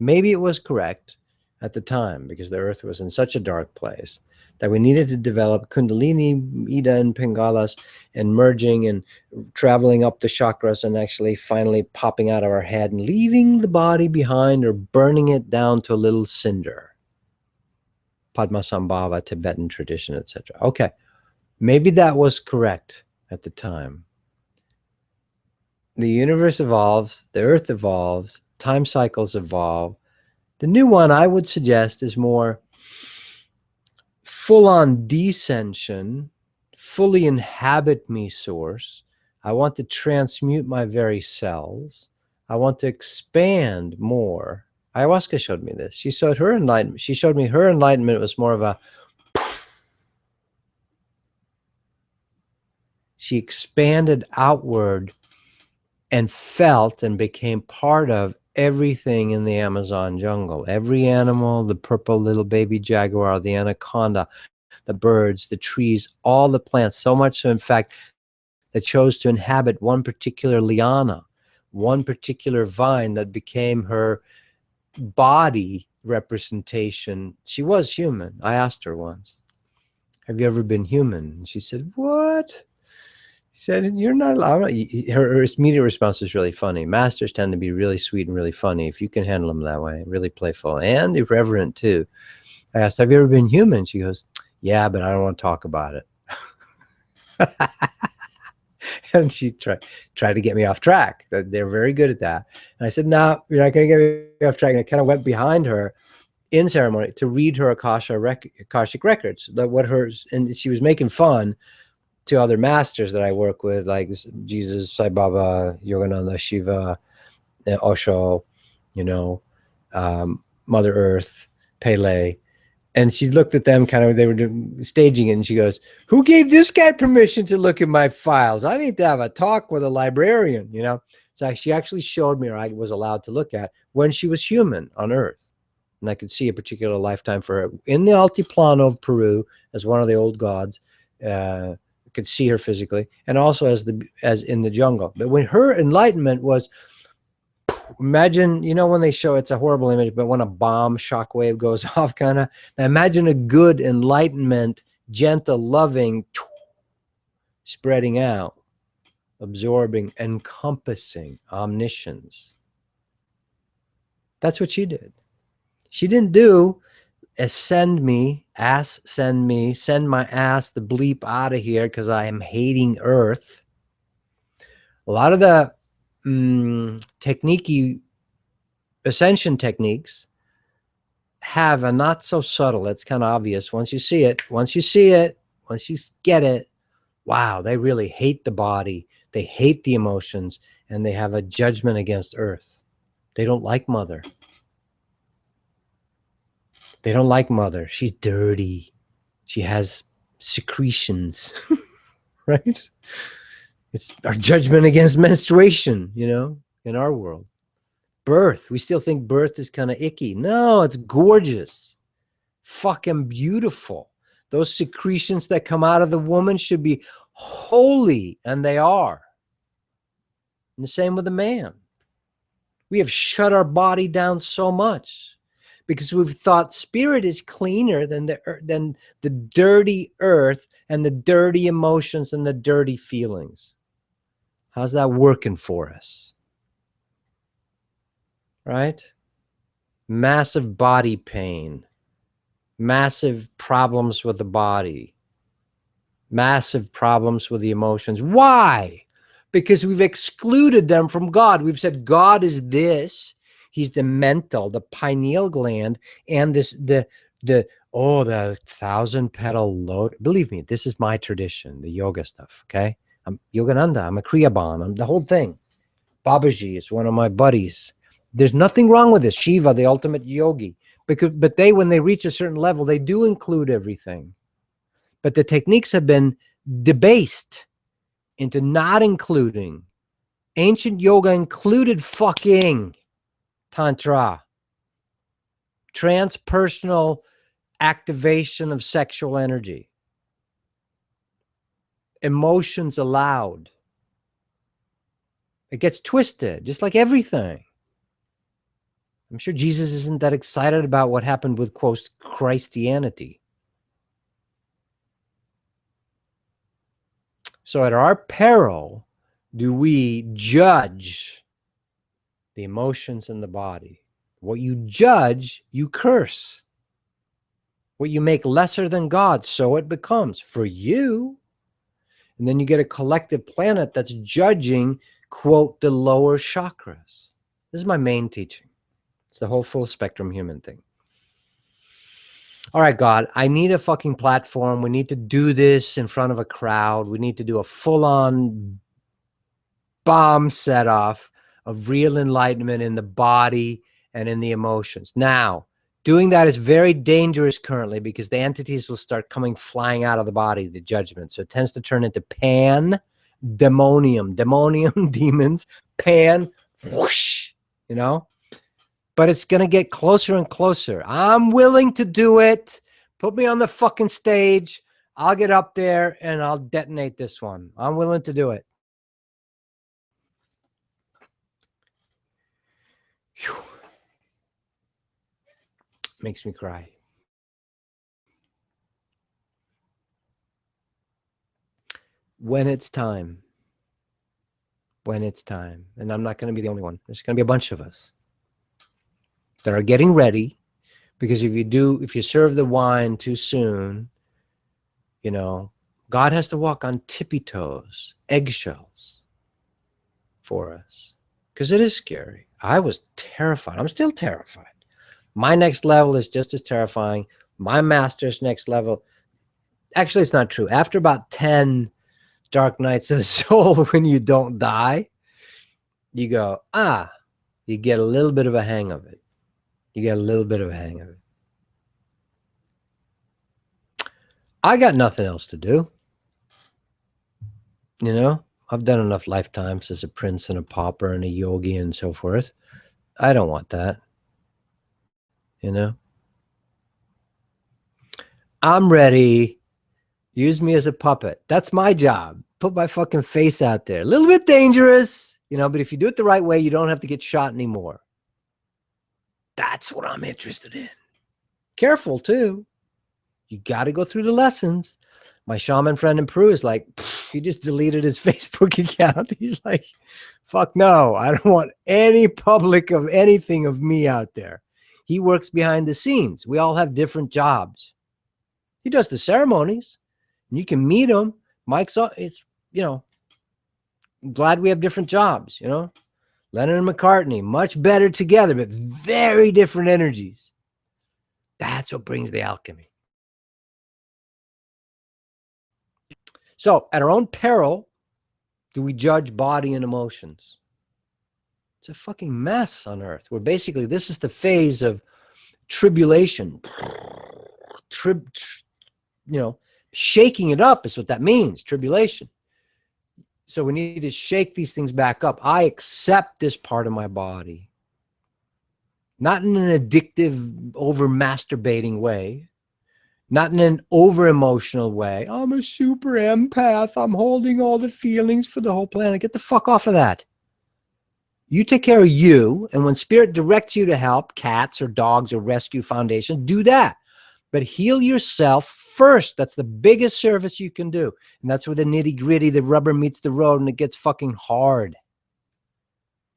Maybe it was correct at the time because the earth was in such a dark place that we needed to develop Kundalini, Ida, and Pingalas, and merging and traveling up the chakras and actually finally popping out of our head and leaving the body behind or burning it down to a little cinder. Padmasambhava, Tibetan tradition, etc. Okay, maybe that was correct at the time. The universe evolves, the earth evolves, time cycles evolve. The new one I would suggest is more full-on descension, fully inhabit me source. I want to transmute my very cells. I want to expand more. Ayahuasca showed me this. She showed her enlightenment. She showed me her enlightenment was more of a, she expanded outward and felt and became part of everything in the Amazon jungle. Every animal, the purple little baby jaguar, the anaconda, the birds, the trees, all the plants, so much so, in fact, that chose to inhabit one particular liana, one particular vine that became her body representation. She was human. I asked her once, have you ever been human? And she said, what? She said, you're not allowed. Her immediate response was really funny. Masters tend to be really sweet and really funny if you can handle them that way, really playful and irreverent too. I asked, have you ever been human? She goes, yeah, but I don't want to talk about it. And she tried to get me off track. They're very good at that. And I said, no, you're not going to get me off track. And I kind of went behind her in ceremony to read her Akashic records, what hers, and she was making fun to other masters that I work with, like Jesus, Sai Baba, Yogananda, Shiva, Osho, you know, Mother Earth, Pele. And she looked at them kind of, they were staging it, and she goes, who gave this guy permission to look at my files? I need to have a talk with a librarian, you know? So she actually showed me, or I was allowed to look at, when she was human on Earth. And I could see a particular lifetime for her in the Altiplano of Peru as one of the old gods. Could see her physically, and also as in the jungle. But when her enlightenment was, imagine, you know, when they show, it's a horrible image, but when a bomb shockwave goes off, kind of, imagine a good enlightenment, gentle, loving, spreading out, absorbing, encompassing omniscience. That's what she did. She didn't do send me, send my ass the bleep out of here because I am hating Earth. A lot of the ascension techniques have a not so subtle, it's kind of obvious. Once you see it, once you get it, wow, they really hate the body. They hate the emotions, and they have a judgment against Earth. They don't like Mother. They don't like Mother. She's dirty. She has secretions, right? It's our judgment against menstruation, you know, in our world. Birth. We still think birth is kind of icky. No, it's gorgeous. Fucking beautiful. Those secretions that come out of the woman should be holy, and they are. And the same with the man. We have shut our body down so much because we've thought spirit is cleaner than the dirty earth and the dirty emotions and the dirty feelings. How's that working for us? Right? Massive body pain, massive problems with the body, massive problems with the emotions. Why? Because we've excluded them from God. We've said God is this. He's the mental, the pineal gland, and the 1,000-petal lotus. Believe me, this is my tradition, the yoga stuff. Okay, I'm Yogananda. I'm a Kriyaban. I'm the whole thing. Babaji is one of my buddies. There's nothing wrong with this. Shiva, the ultimate yogi, but they, when they reach a certain level, they do include everything. But the techniques have been debased into not including. Ancient yoga included fucking tantra, transpersonal activation of sexual energy, emotions allowed. It gets twisted, just like everything. I'm sure Jesus isn't that excited about what happened with, quote, Christianity. So at our peril, do we judge the emotions in the body? What you judge, you curse. What you make lesser than God, so it becomes for you. And then you get a collective planet that's judging, quote, the lower chakras. This is my main teaching. It's the whole full spectrum human thing. All right, God, I need a fucking platform. We need to do this in front of a crowd. We need to do a full-on bomb set off of real enlightenment in the body and in the emotions. Now, doing that is very dangerous currently because the entities will start coming flying out of the body, the judgment. So it tends to turn into demonium, demons, whoosh, you know? But it's going to get closer and closer. I'm willing to do it. Put me on the fucking stage. I'll get up there and I'll detonate this one. I'm willing to do it. Whew. Makes me cry. When it's time. When it's time. And I'm not going to be the only one. There's going to be a bunch of us that are getting ready, because if you serve the wine too soon, you know, God has to walk on tippy toes, eggshells for us, because it is scary. I was terrified. I'm still terrified. My next level is just as terrifying. My master's next level. Actually, it's not true. After about 10 dark nights of the soul, when you don't die, you go, you get a little bit of a hang of it. You get a little bit of a hang of it. I got nothing else to do. You know, I've done enough lifetimes as a prince and a pauper and a yogi and so forth. I don't want that. You know, I'm ready. Use me as a puppet. That's my job. Put my fucking face out there. A little bit dangerous, you know, but if you do it the right way, you don't have to get shot anymore. That's what I'm interested in. Careful too. You got to go through the lessons. My shaman friend in Peru is like, he just deleted his Facebook account. He's like, fuck no, I don't want any public of anything of me out there. He works behind the scenes. We all have different jobs. He does the ceremonies, and you can meet him. It's, you know, I'm glad we have different jobs, you know. Lennon and McCartney, much better together, but very different energies. That's what brings the alchemy. So at our own peril, do we judge body and emotions? It's a fucking mess on earth where basically this is the phase of tribulation. You know, shaking it up is what that means, tribulation. So we need to shake these things back up. I accept this part of my body. Not in an addictive, over-masturbating way. Not in an over-emotional way. I'm a super empath. I'm holding all the feelings for the whole planet. Get the fuck off of that. You take care of you, and when spirit directs you to help cats or dogs or rescue foundations, do that. But heal yourself first. That's the biggest service you can do. And that's where the nitty-gritty, the rubber meets the road, and it gets fucking hard.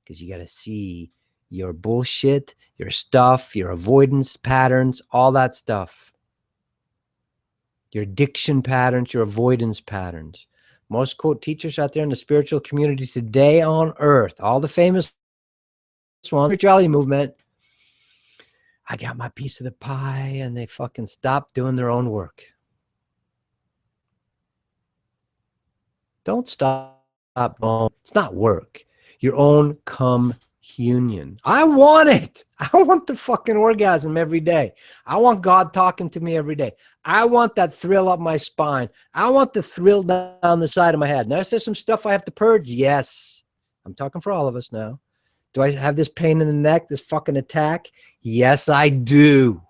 Because you got to see your bullshit, your stuff, your avoidance patterns, all that stuff. Your addiction patterns, your avoidance patterns. Most quote teachers out there in the spiritual community today on earth, all the famous ones, spirituality movement, I got my piece of the pie, and they fucking stopped doing their own work. Don't stop. It's not work. Your own communion. I want it. I want the fucking orgasm every day. I want God talking to me every day. I want that thrill up my spine. I want the thrill down the side of my head. Now, is there some stuff I have to purge? Yes. I'm talking for all of us now. Do I have this pain in the neck, this fucking attack? Yes, I do.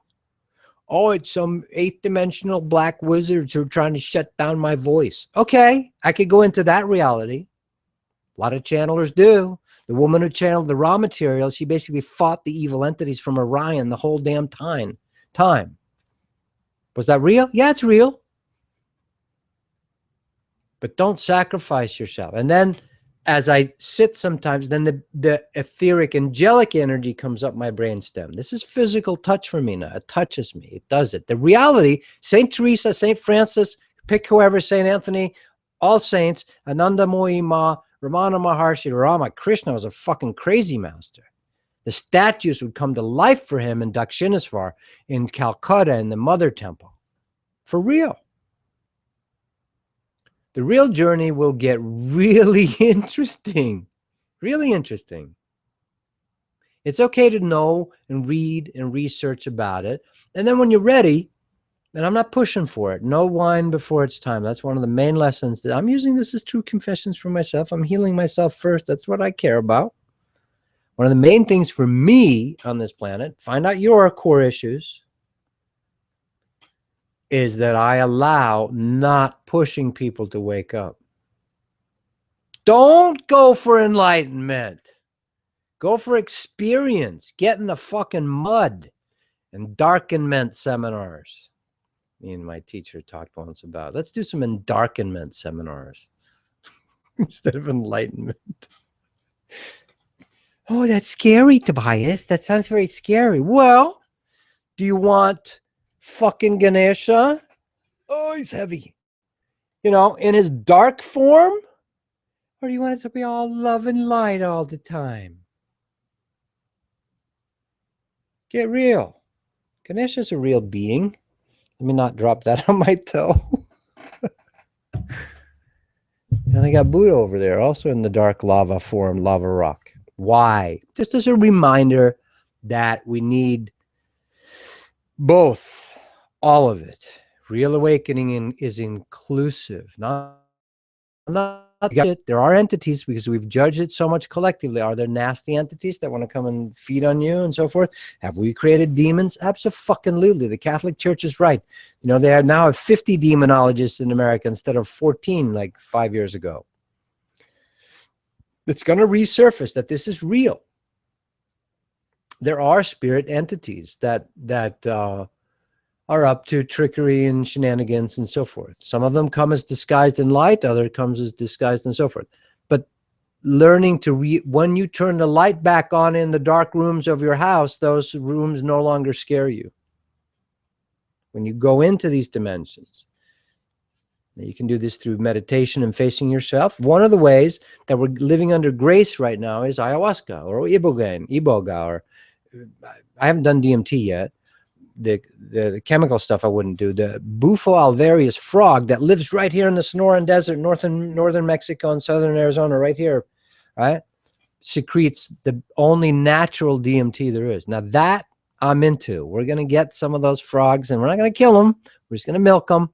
Oh, it's some 8th-dimensional black wizards who are trying to shut down my voice. Okay, I could go into that reality. A lot of channelers do. The woman who channeled the raw material, she basically fought the evil entities from Orion the whole damn time. Was that real? Yeah, it's real. But don't sacrifice yourself. And then as I sit sometimes, then the etheric angelic energy comes up my brainstem. This is physical touch for me now. It touches me. It does it. The reality, St. Teresa, St. Francis, pick whoever, St. Anthony, all saints, Ananda Ma, Ramana Maharshi, Ramakrishna was a fucking crazy master. The statues would come to life for him in Dakshineswar, in Calcutta, in the Mother Temple. For real. The real journey will get really interesting. Really interesting. It's okay to know and read and research about it. And then when you're ready, and I'm not pushing for it, no wine before it's time. That's one of the main lessons that I'm using. This as true confessions for myself. I'm healing myself first. That's what I care about. One of the main things for me on this planet, find out your core issues, is that I allow not pushing people to wake up. Don't go for enlightenment. Go for experience. Get in the fucking mud and darkenment seminars. Me and my teacher talked once about, let's do some endarkenment seminars instead of enlightenment. Oh, that's scary, Tobias. That sounds very scary. Well, do you want fucking Ganesha? Oh, he's heavy. You know, in his dark form? Or do you want it to be all love and light all the time? Get real. Ganesha's a real being. Let me not drop that on my toe. And I got Buddha over there, also in the dark lava form, lava rock. Why? Just as a reminder that we need both, all of it. Real awakening is inclusive. Not there are entities, because we've judged it so much collectively. Are there nasty entities that want to come and feed on you and so forth? Have we created demons? Absolutely. The Catholic Church is right. You know, they now have 50 demonologists in America instead of 14 like 5 years ago. It's going to resurface that this is real. There are spirit entities that are up to trickery and shenanigans and so forth. Some of them come as disguised in light, other comes as disguised and so forth. But learning to when you turn the light back on in the dark rooms of your house, those rooms no longer scare you. When you go into these dimensions, you can do this through meditation and facing yourself. One of the ways that we're living under grace right now is ayahuasca or iboga, or I haven't done DMT yet. The chemical stuff I wouldn't do. The Bufo alvarius frog that lives right here in the Sonoran Desert, northern Mexico and southern Arizona, right here, right, secretes the only natural DMT there is. Now that I'm into. We're going to get some of those frogs, and we're not going to kill them. We're just going to milk them,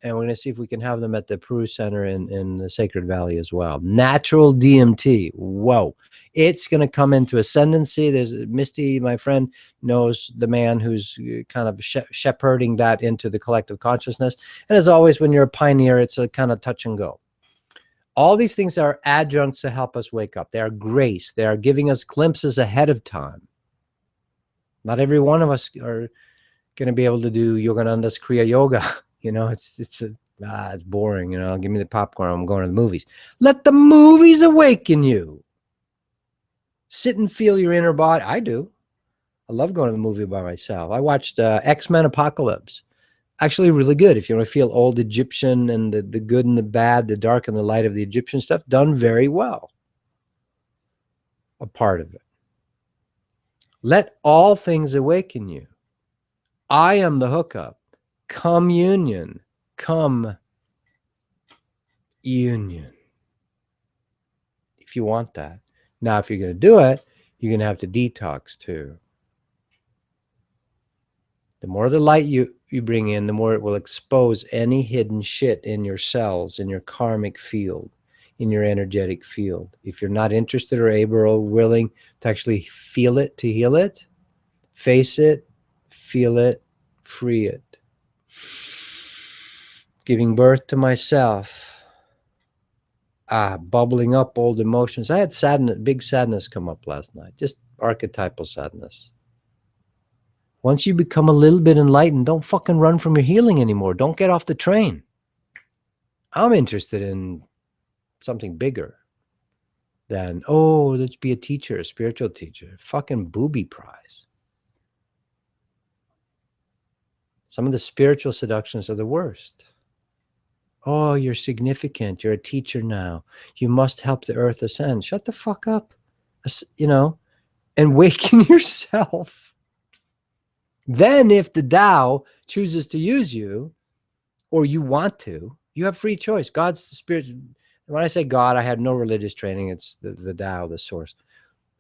and we're going to see if we can have them at the Peru Center in the Sacred Valley as well. Natural DMT. Whoa. It's going to come into ascendancy. There's Misty, my friend, knows the man who's kind of shepherding that into the collective consciousness. And as always, when you're a pioneer, it's a kind of touch and go. All these things are adjuncts to help us wake up. They are grace. They are giving us glimpses ahead of time. Not every one of us are going to be able to do Yogananda's Kriya Yoga. You know, it's boring. You know, give me the popcorn. I'm going to the movies. Let the movies awaken you. Sit and feel your inner body. I do. I love going to the movie by myself. I watched X-Men Apocalypse. Actually really good. If you want to feel old Egyptian and the good and the bad, the dark and the light of the Egyptian stuff, done very well. A part of it. Let all things awaken you. I am the hookup. Communion. Come union. If you want that. Now, if you're going to do it, you're going to have to detox too. The more the light you bring in, the more it will expose any hidden shit in your cells, in your karmic field, in your energetic field. If you're not interested or able or willing to actually feel it, to heal it, face it, feel it, free it. Giving birth to myself, bubbling up old emotions. I had sadness, big sadness come up last night, just archetypal sadness. Once you become a little bit enlightened, don't fucking run from your healing anymore. Don't get off the train. I'm interested in something bigger than, oh, let's be a teacher, a spiritual teacher. Fucking booby prize. Some of the spiritual seductions are the worst. Oh, you're significant. You're a teacher now. You must help the earth ascend. Shut the fuck up, you know, and awaken yourself. Then if the Tao chooses to use you, or you want to, you have free choice. God's the spirit. When I say God, I had no religious training. It's the Tao, the source,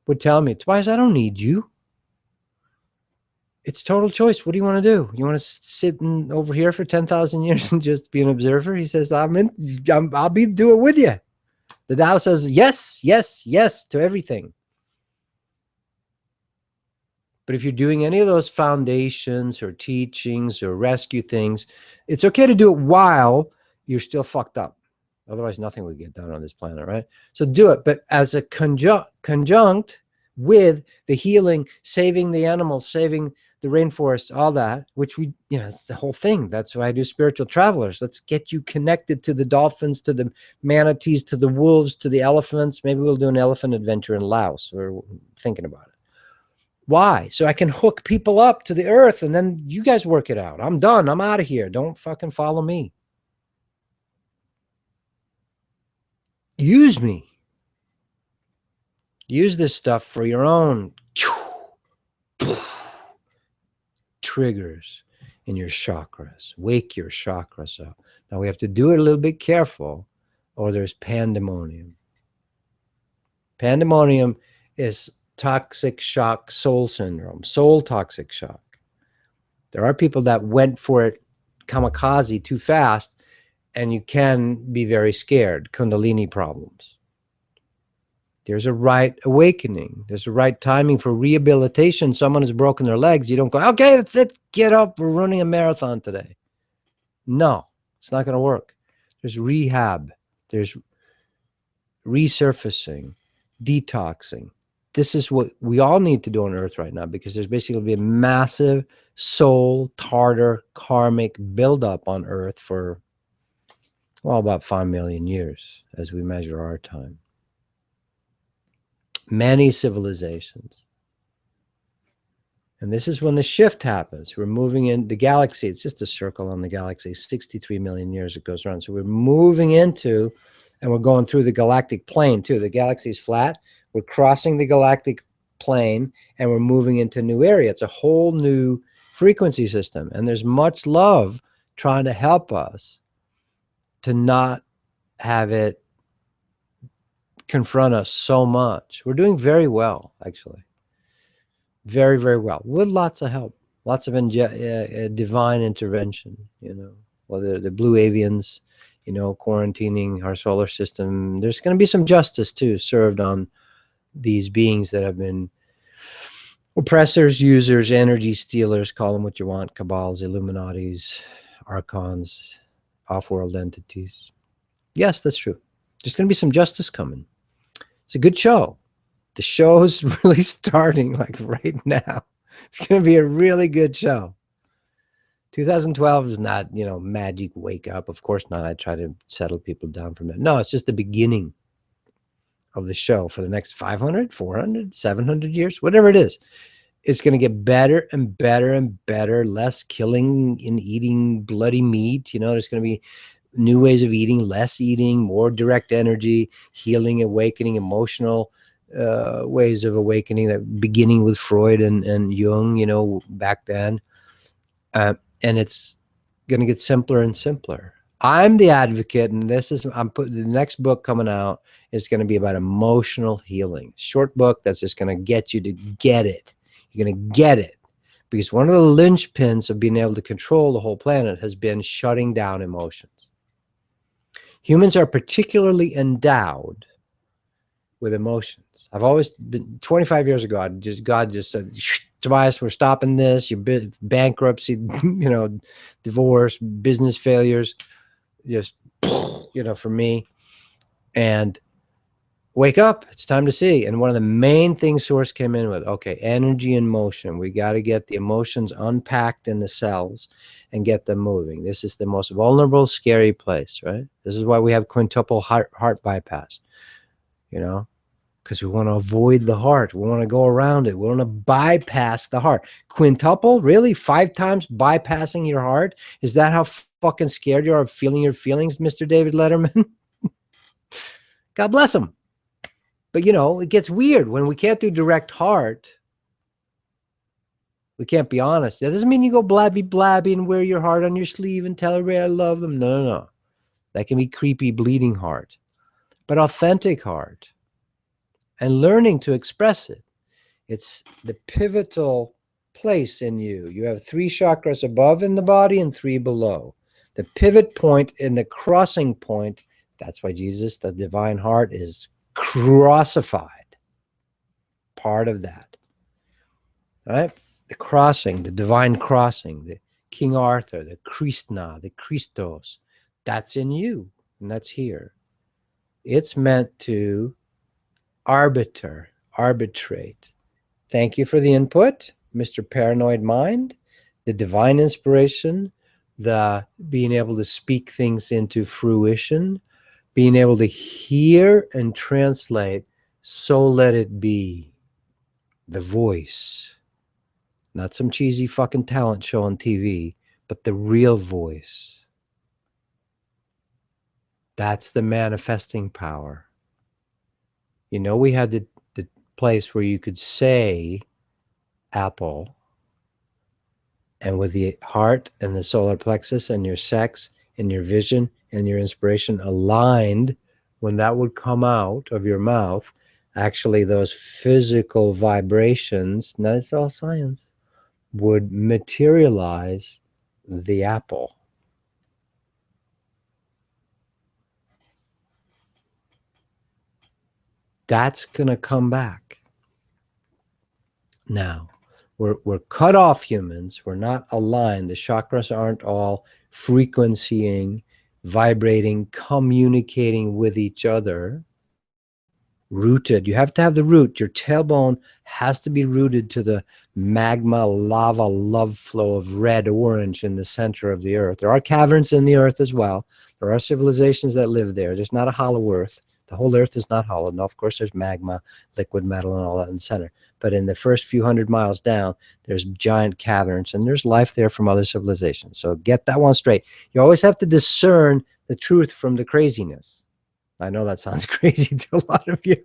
would tell me, Tobias, I don't need you. It's total choice. What do you want to do? You want to sit over here for 10,000 years and just be an observer? He says, I'll do it with you. The Tao says, yes, yes, yes to everything. But if you're doing any of those foundations or teachings or rescue things, it's okay to do it while you're still fucked up. Otherwise, nothing will get done on this planet, right? So do it, but as a conjunct with the healing, saving the animals, saving the rainforest, all that, which we, it's the whole thing. That's why I do spiritual travelers. Let's get you connected to the dolphins, to the manatees, to the wolves, to the elephants. Maybe we'll do an elephant adventure in Laos. We're thinking about it. Why? So I can hook people up to the earth and then you guys work it out. I'm done. I'm out of here. Don't fucking follow me. Use me. Use this stuff for your own triggers in your chakras. Wake your chakras up. Now we have to do it a little bit careful or there's pandemonium. Pandemonium is toxic shock soul syndrome, soul toxic shock. There are people that went for it kamikaze too fast and you can be very scared. Kundalini problems. There's a right awakening. There's a right timing for rehabilitation. Someone has broken their legs. You don't go, okay, that's it. Get up. We're running a marathon today. No, it's not going to work. There's rehab. There's resurfacing, detoxing. This is what we all need to do on Earth right now because there's basically a massive soul, tartar, karmic buildup on Earth for, well, about 5 million years as we measure our time. Many civilizations. And this is when the shift happens. We're moving in the galaxy. It's just a circle on the galaxy. 63 million years it goes around. So we're moving into, and we're going through the galactic plane too. The galaxy is flat. We're crossing the galactic plane and we're moving into a new area. It's a whole new frequency system. And there's much love trying to help us to not have it confront us so much. We're doing very well, actually. Very, very well. With lots of help. Lots of divine intervention, whether the blue avians, quarantining our solar system. There's going to be some justice, too, served on these beings that have been oppressors, users, energy stealers, call them what you want, cabals, Illuminatis, archons, off-world entities. Yes, that's true. There's going to be some justice coming. It's a good show. The show's really starting like right now. It's going to be a really good show. 2012 is not, magic wake up. Of course not. I try to settle people down from that. No, it's just the beginning of the show for the next 500, 400, 700 years, whatever it is. It's going to get better and better and better, less killing and eating bloody meat. There's going to be new ways of eating, less eating, more direct energy, healing, awakening, emotional ways of awakening, that beginning with Freud and Jung, back then. And it's going to get simpler and simpler. I'm the advocate, and I'm putting the next book coming out is going to be about emotional healing. Short book that's just going to get you to get it. You're going to get it. Because one of the linchpins of being able to control the whole planet has been shutting down emotions. Humans are particularly endowed with emotions. I've always been, 25 years ago, God just said, Tobias, we're stopping this. Your bankruptcy, divorce, business failures, just, for me. and wake up. It's time to see. And one of the main things Source came in with, okay, energy and motion. We got to get the emotions unpacked in the cells and get them moving. This is the most vulnerable, scary place, right? This is why we have quintuple heart bypass, you know, because we want to avoid the heart. We want to go around it. We want to bypass the heart. Quintuple, really? 5 times bypassing your heart? Is that how fucking scared you are of feeling your feelings, Mr. David Letterman? God bless him. But, you know, it gets weird when we can't do direct heart. We can't be honest. That doesn't mean you go blabby and wear your heart on your sleeve and tell everybody I love them. No, no, no. That can be creepy, bleeding heart. But authentic heart and learning to express it. It's the pivotal place in you. You have 3 chakras above in the body and 3 below. The pivot point and the crossing point, that's why Jesus, the divine heart, is crucified. Part of that. All right? The crossing, the divine crossing, the King Arthur, the Krishna, the Christos, that's in you, and that's here. It's meant to arbitrate. Thank you for the input, Mr. Paranoid Mind, the divine inspiration, the being able to speak things into fruition, being able to hear and translate, so let it be, the voice. Not some cheesy fucking talent show on TV, but the real voice. That's the manifesting power. You know, we had the place where you could say apple, and with the heart and the solar plexus and your sex and your vision and your inspiration aligned, when that would come out of your mouth, actually those physical vibrations, now it's all science, would materialize the apple. That's going to come back. Now, we're cut off humans. We're not aligned. The chakras aren't all frequencying, vibrating, communicating with each other. Rooted. You have to have the root. Your tailbone has to be rooted to the magma, lava, love flow of red, orange in the center of the earth. There are caverns in the earth as well. There are civilizations that live there. There's not a hollow earth. The whole earth is not hollow. No, of course, there's magma, liquid metal, and all that in the center. But in the first few hundred miles down, there's giant caverns, and there's life there from other civilizations. So get that one straight. You always have to discern the truth from the craziness. I know that sounds crazy to a lot of you,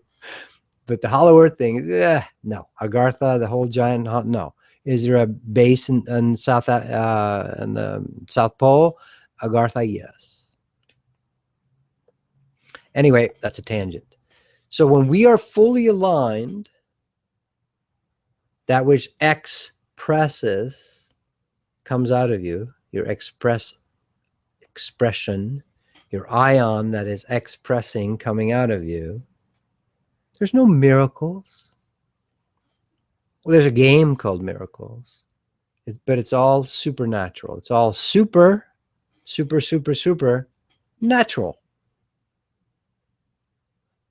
but the hollow earth thing, no. Agartha, the whole giant, no. Is there a base in the South Pole? Agartha, yes. Anyway, that's a tangent. So when we are fully aligned, that which expresses comes out of you, your expression, your ion that is expressing coming out of you. There's no miracles. Well, there's a game called Miracles, but it's all supernatural. It's all super natural.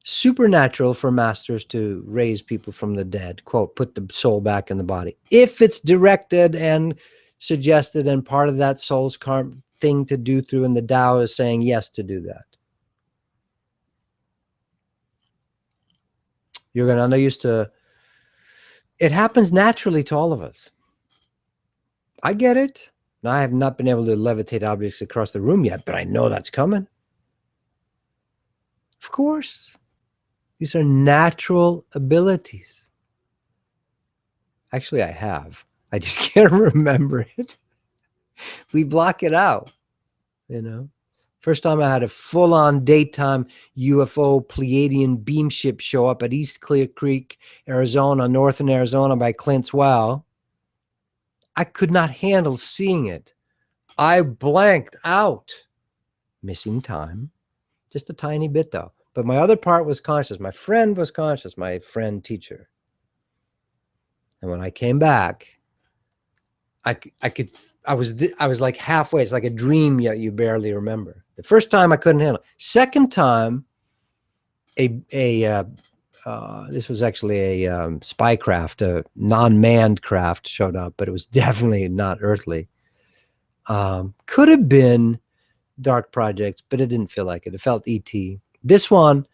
Supernatural for masters to raise people from the dead, quote, put the soul back in the body. If it's directed and suggested and part of that soul's thing to do through, and the Tao is saying yes to do that. You're going to know used to, it happens naturally to all of us. I get it. Now, I have not been able to levitate objects across the room yet, but I know that's coming. Of course. These are natural abilities. Actually, I have. I just can't remember it. We block it out, you know. First time I had a full-on daytime UFO Pleiadian beam ship show up at East Clear Creek, Arizona, northern Arizona by Clint's Well. I could not handle seeing it. I blanked out. Missing time. Just a tiny bit, though. But my other part was conscious. My friend was conscious, my friend teacher. And when I came back, I was like halfway. It's like a dream yet you barely remember. The first time I couldn't handle it. Second time, this was actually a spy craft, a non-manned craft showed up, but it was definitely not earthly. Could have been Dark Projects, but it didn't feel like it. It felt ET. This one,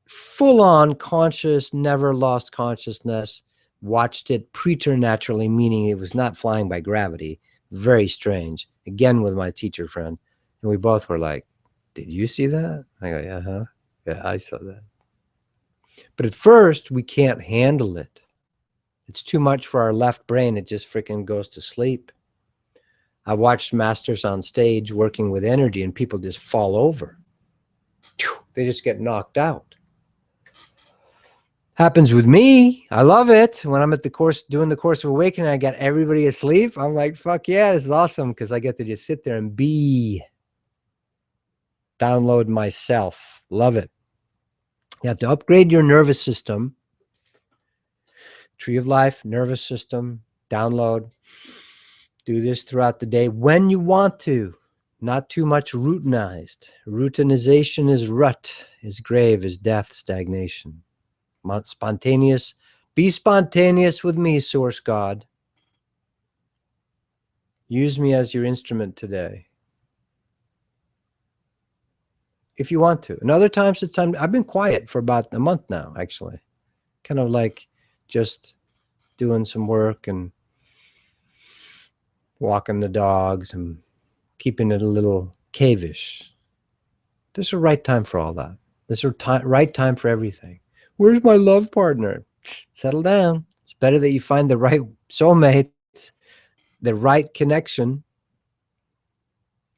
full on conscious, never lost consciousness, watched it preternaturally, meaning it was not flying by gravity. Very strange. Again, with my teacher friend. And we both were like, did you see that? I go, yeah, huh? Yeah, I saw that. But at first, we can't handle it. It's too much for our left brain. It just freaking goes to sleep. I watched masters on stage working with energy and people just fall over. They just get knocked out. Happens with me. I love it. When I'm at the course, doing the Course of Awakening, I got everybody asleep. I'm like, fuck yeah, this is awesome because I get to just sit there and be. Download myself. Love it. You have to upgrade your nervous system. Tree of Life, nervous system, download. Do this throughout the day when you want to. Not too much routinized. Routinization is rut, is grave, is death, stagnation. Spontaneous. Be spontaneous with me, Source God. Use me as your instrument today. If you want to. And other times it's time. I've been quiet for about a month now, actually. Kind of like just doing some work and walking the dogs and keeping it a little cave-ish. There's a right time for all that. There's a right time for everything. Where's my love partner? Settle down. It's better that you find the right soulmate, the right connection,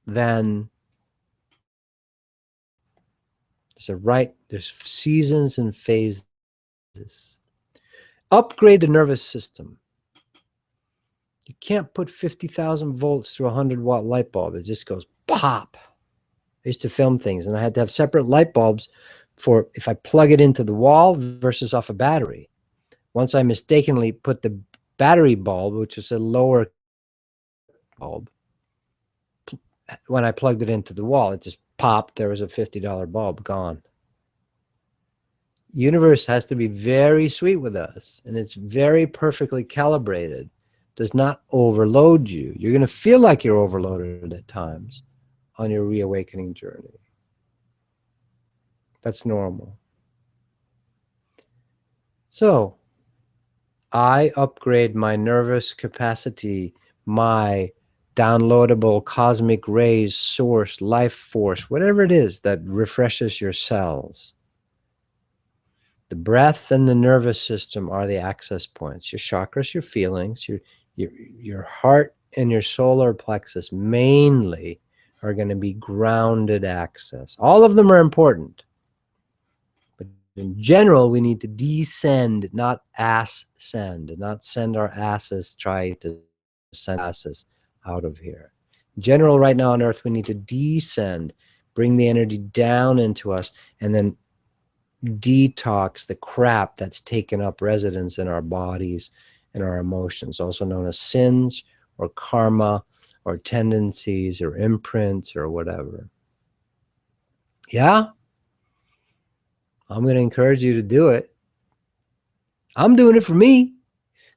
than there's seasons and phases. Upgrade the nervous system. You can't put 50,000 volts through a 100-watt light bulb. It just goes pop. I used to film things, and I had to have separate light bulbs for if I plug it into the wall versus off a battery. Once I mistakenly put the battery bulb, which is a lower bulb, when I plugged it into the wall, it just popped. There was a $50 bulb gone. Universe has to be very sweet with us, and it's very perfectly calibrated. Does not overload you. You're going to feel like you're overloaded at times on your reawakening journey. That's normal. So I upgrade my nervous capacity, my downloadable cosmic rays, source, life force, whatever it is that refreshes your cells. The breath and the nervous system are the access points. Your chakras, your feelings, your heart and your solar plexus mainly are going to be grounded access. All of them are important. But in general, we need to descend, not ascend, not send our asses, try to send asses out of here. In general, right now on Earth, we need to descend, bring the energy down into us, and then detox the crap that's taken up residence in our bodies and our emotions, also known as sins or karma or tendencies or imprints or whatever. Yeah, I'm going to encourage you to do it. I'm doing it for me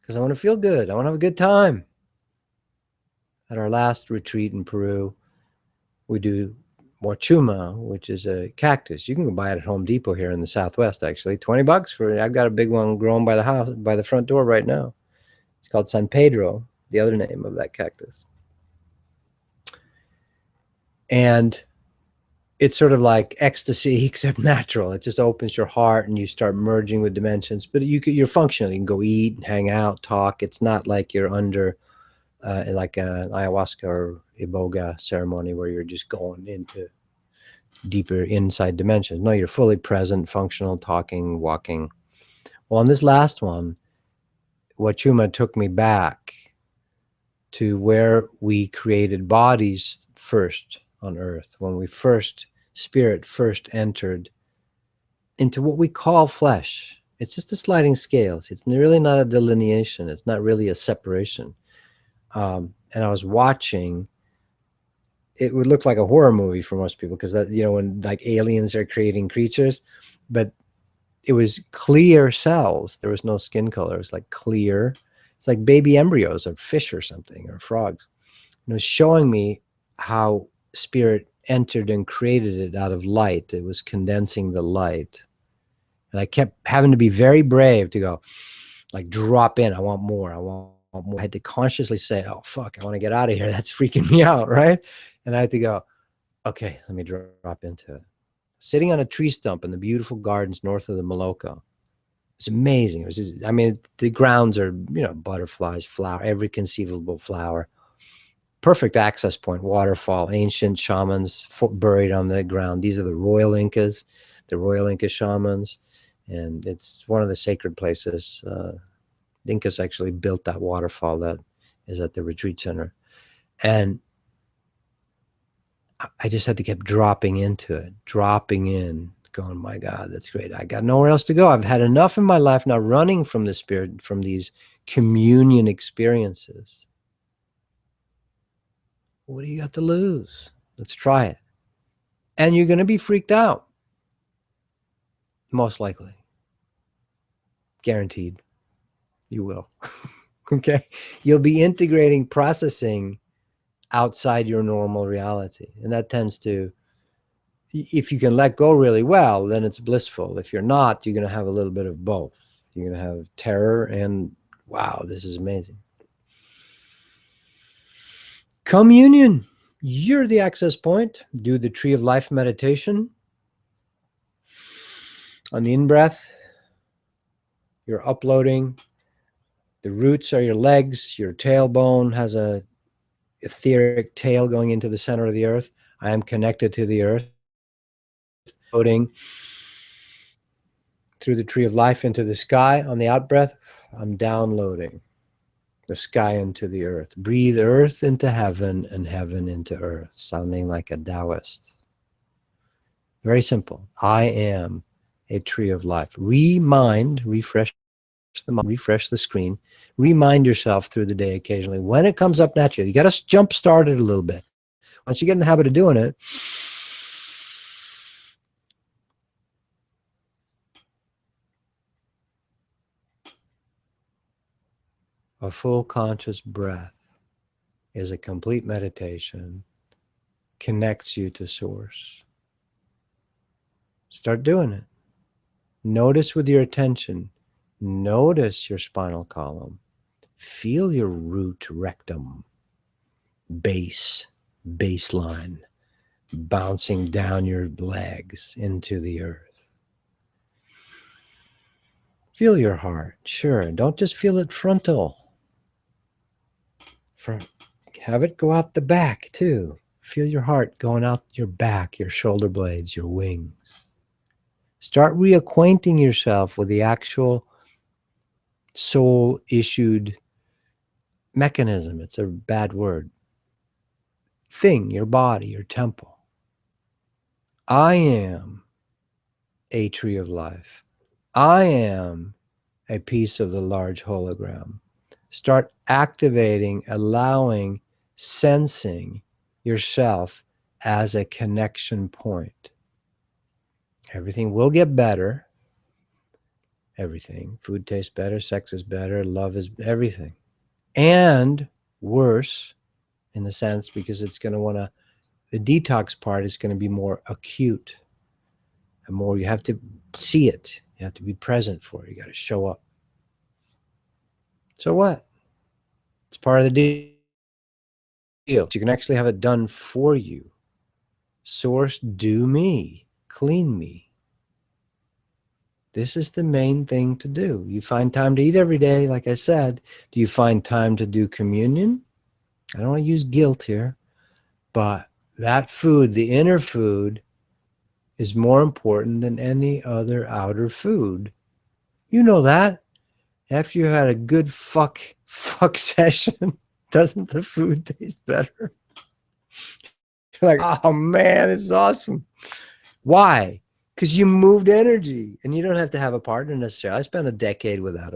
because I want to feel good. I want to have a good time. At our last retreat in Peru, we do Huachuma, which is a cactus. You can go buy it at Home Depot here in the Southwest, actually. $20 for it. I've got a big one growing by the house, by the front door right now. It's called San Pedro, the other name of that cactus. And it's sort of like ecstasy, except natural. It just opens your heart and you start merging with dimensions. But you're functional. You can go eat, hang out, talk. It's not like you're under like an ayahuasca or iboga ceremony where you're just going into deeper inside dimensions. No, you're fully present, functional, talking, walking. Well, on this last one, Huachuma took me back to where we created bodies first on Earth, when we spirit first entered into what we call flesh. It's just a sliding scale. It's really not a delineation. It's not really a separation. And I was watching it would look like a horror movie for most people, because that, when like aliens are creating creatures, but it was clear cells. There was no skin color. It was like clear. It's like baby embryos of fish or something, or frogs. And it was showing me how spirit entered and created it out of light. It was condensing the light. And I kept having to be very brave to go, like, drop in. I want more. I want more. I had to consciously say, oh, fuck, I want to get out of here. That's freaking me out, right? And I had to go, okay, let me drop into it. Sitting on a tree stump in the beautiful gardens north of the Maloka. It's amazing. It was just, I mean, the grounds are, butterflies, flower, every conceivable flower. Perfect access point, waterfall, ancient shamans buried on the ground. These are the Royal Incas, shamans. And it's one of the sacred places. The Incas actually built that waterfall that is at the retreat center. And I just had to keep dropping into it, dropping in, going, my God, that's great. I got nowhere else to go. I've had enough in my life now running from the spirit, from these communion experiences. What do you got to lose? Let's try it. And you're going to be freaked out. Most likely. Guaranteed. You will. Okay? You'll be integrating processing outside your normal reality. And that tends to, if you can let go really well, then it's blissful. If you're not, you're going to have a little bit of both. You're going to have terror and, wow, this is amazing. Communion. You're the access point. Do the tree of life meditation. On the in-breath, you're uploading. The roots are your legs. Your tailbone has a etheric tail going into the center of the earth. I am connected to the earth. Floating through the tree of life into the sky. On the out-breath, I'm downloading the sky into the earth. Breathe earth into heaven and heaven into earth, sounding like a Taoist. Very simple. I am a tree of life. Refresh the mind, refresh the screen. Remind yourself through the day occasionally when it comes up naturally. You got to jump start it a little bit. Once you get in the habit of doing it, a full conscious breath is a complete meditation, connects you to source. Start doing it. Notice with your attention. Notice your spinal column. Feel your root rectum, baseline, bouncing down your legs into the earth. Feel your heart. Sure, don't just feel it frontal. Have it go out the back too. Feel your heart going out your back, your shoulder blades, your wings. Start reacquainting yourself with the actual soul-issued mechanism. It's a bad word. Thing, your body, your temple. I am a tree of life. I am a piece of the large hologram. Start activating, allowing, sensing yourself as a connection point. Everything will get better. Everything. Food tastes better, sex is better, love is everything. And worse, in the sense, because it's going to want to, the detox part is going to be more acute. And more, you have to see it. You have to be present for it. You got to show up. So what? It's part of the deal. You can actually have it done for you. Source, do me. Clean me. This is the main thing to do. You find time to eat every day, like I said. Do you find time to do communion? I don't want to use guilt here, but that food, the inner food, is more important than any other outer food. You know that. After you had a good fuck session, doesn't the food taste better? You're like, oh man, it's awesome. Why? Because you moved energy, and you don't have to have a partner necessarily. I spent a decade without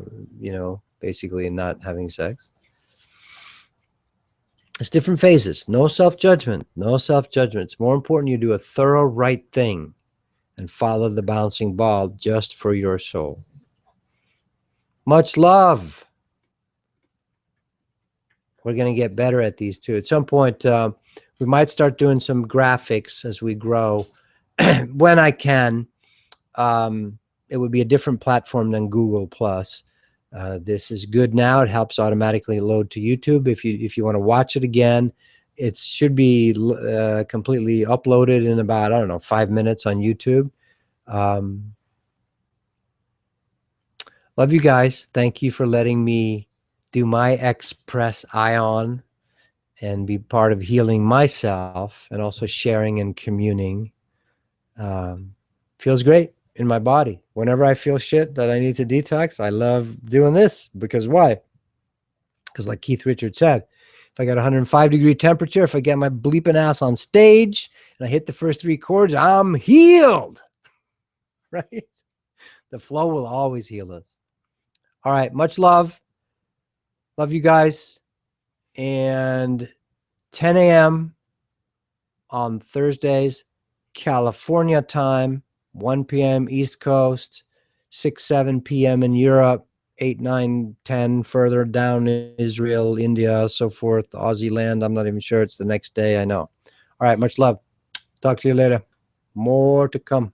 basically not having sex. It's different phases. No self-judgment. No self-judgment. It's more important you do a thorough right thing and follow the bouncing ball just for your soul. Much love. We're going to get better at these too. At some point, we might start doing some graphics as we grow. When I can, it would be a different platform than Google Plus. This is good now. It helps automatically load to YouTube. If you want to watch it again, it should be completely uploaded in about, I don't know, 5 minutes on YouTube. Love you guys. Thank you for letting me do my Express Ion and be part of healing myself and also sharing and communing. Feels great in my body. Whenever I feel shit that I need to detox, I love doing this. Because why? Because like Keith Richards said, if I got 105-degree temperature, if I get my bleeping ass on stage and I hit the first 3 chords, I'm healed. Right? The flow will always heal us. All right. Much love. Love you guys. And 10 a.m. on Thursdays, California time, 1 p.m. East Coast, 6, 7 p.m. in Europe, 8, 9, 10 further down in Israel, India, so forth, Aussie land. I'm not even sure. It's the next day. I know. All right. Much love. Talk to you later. More to come.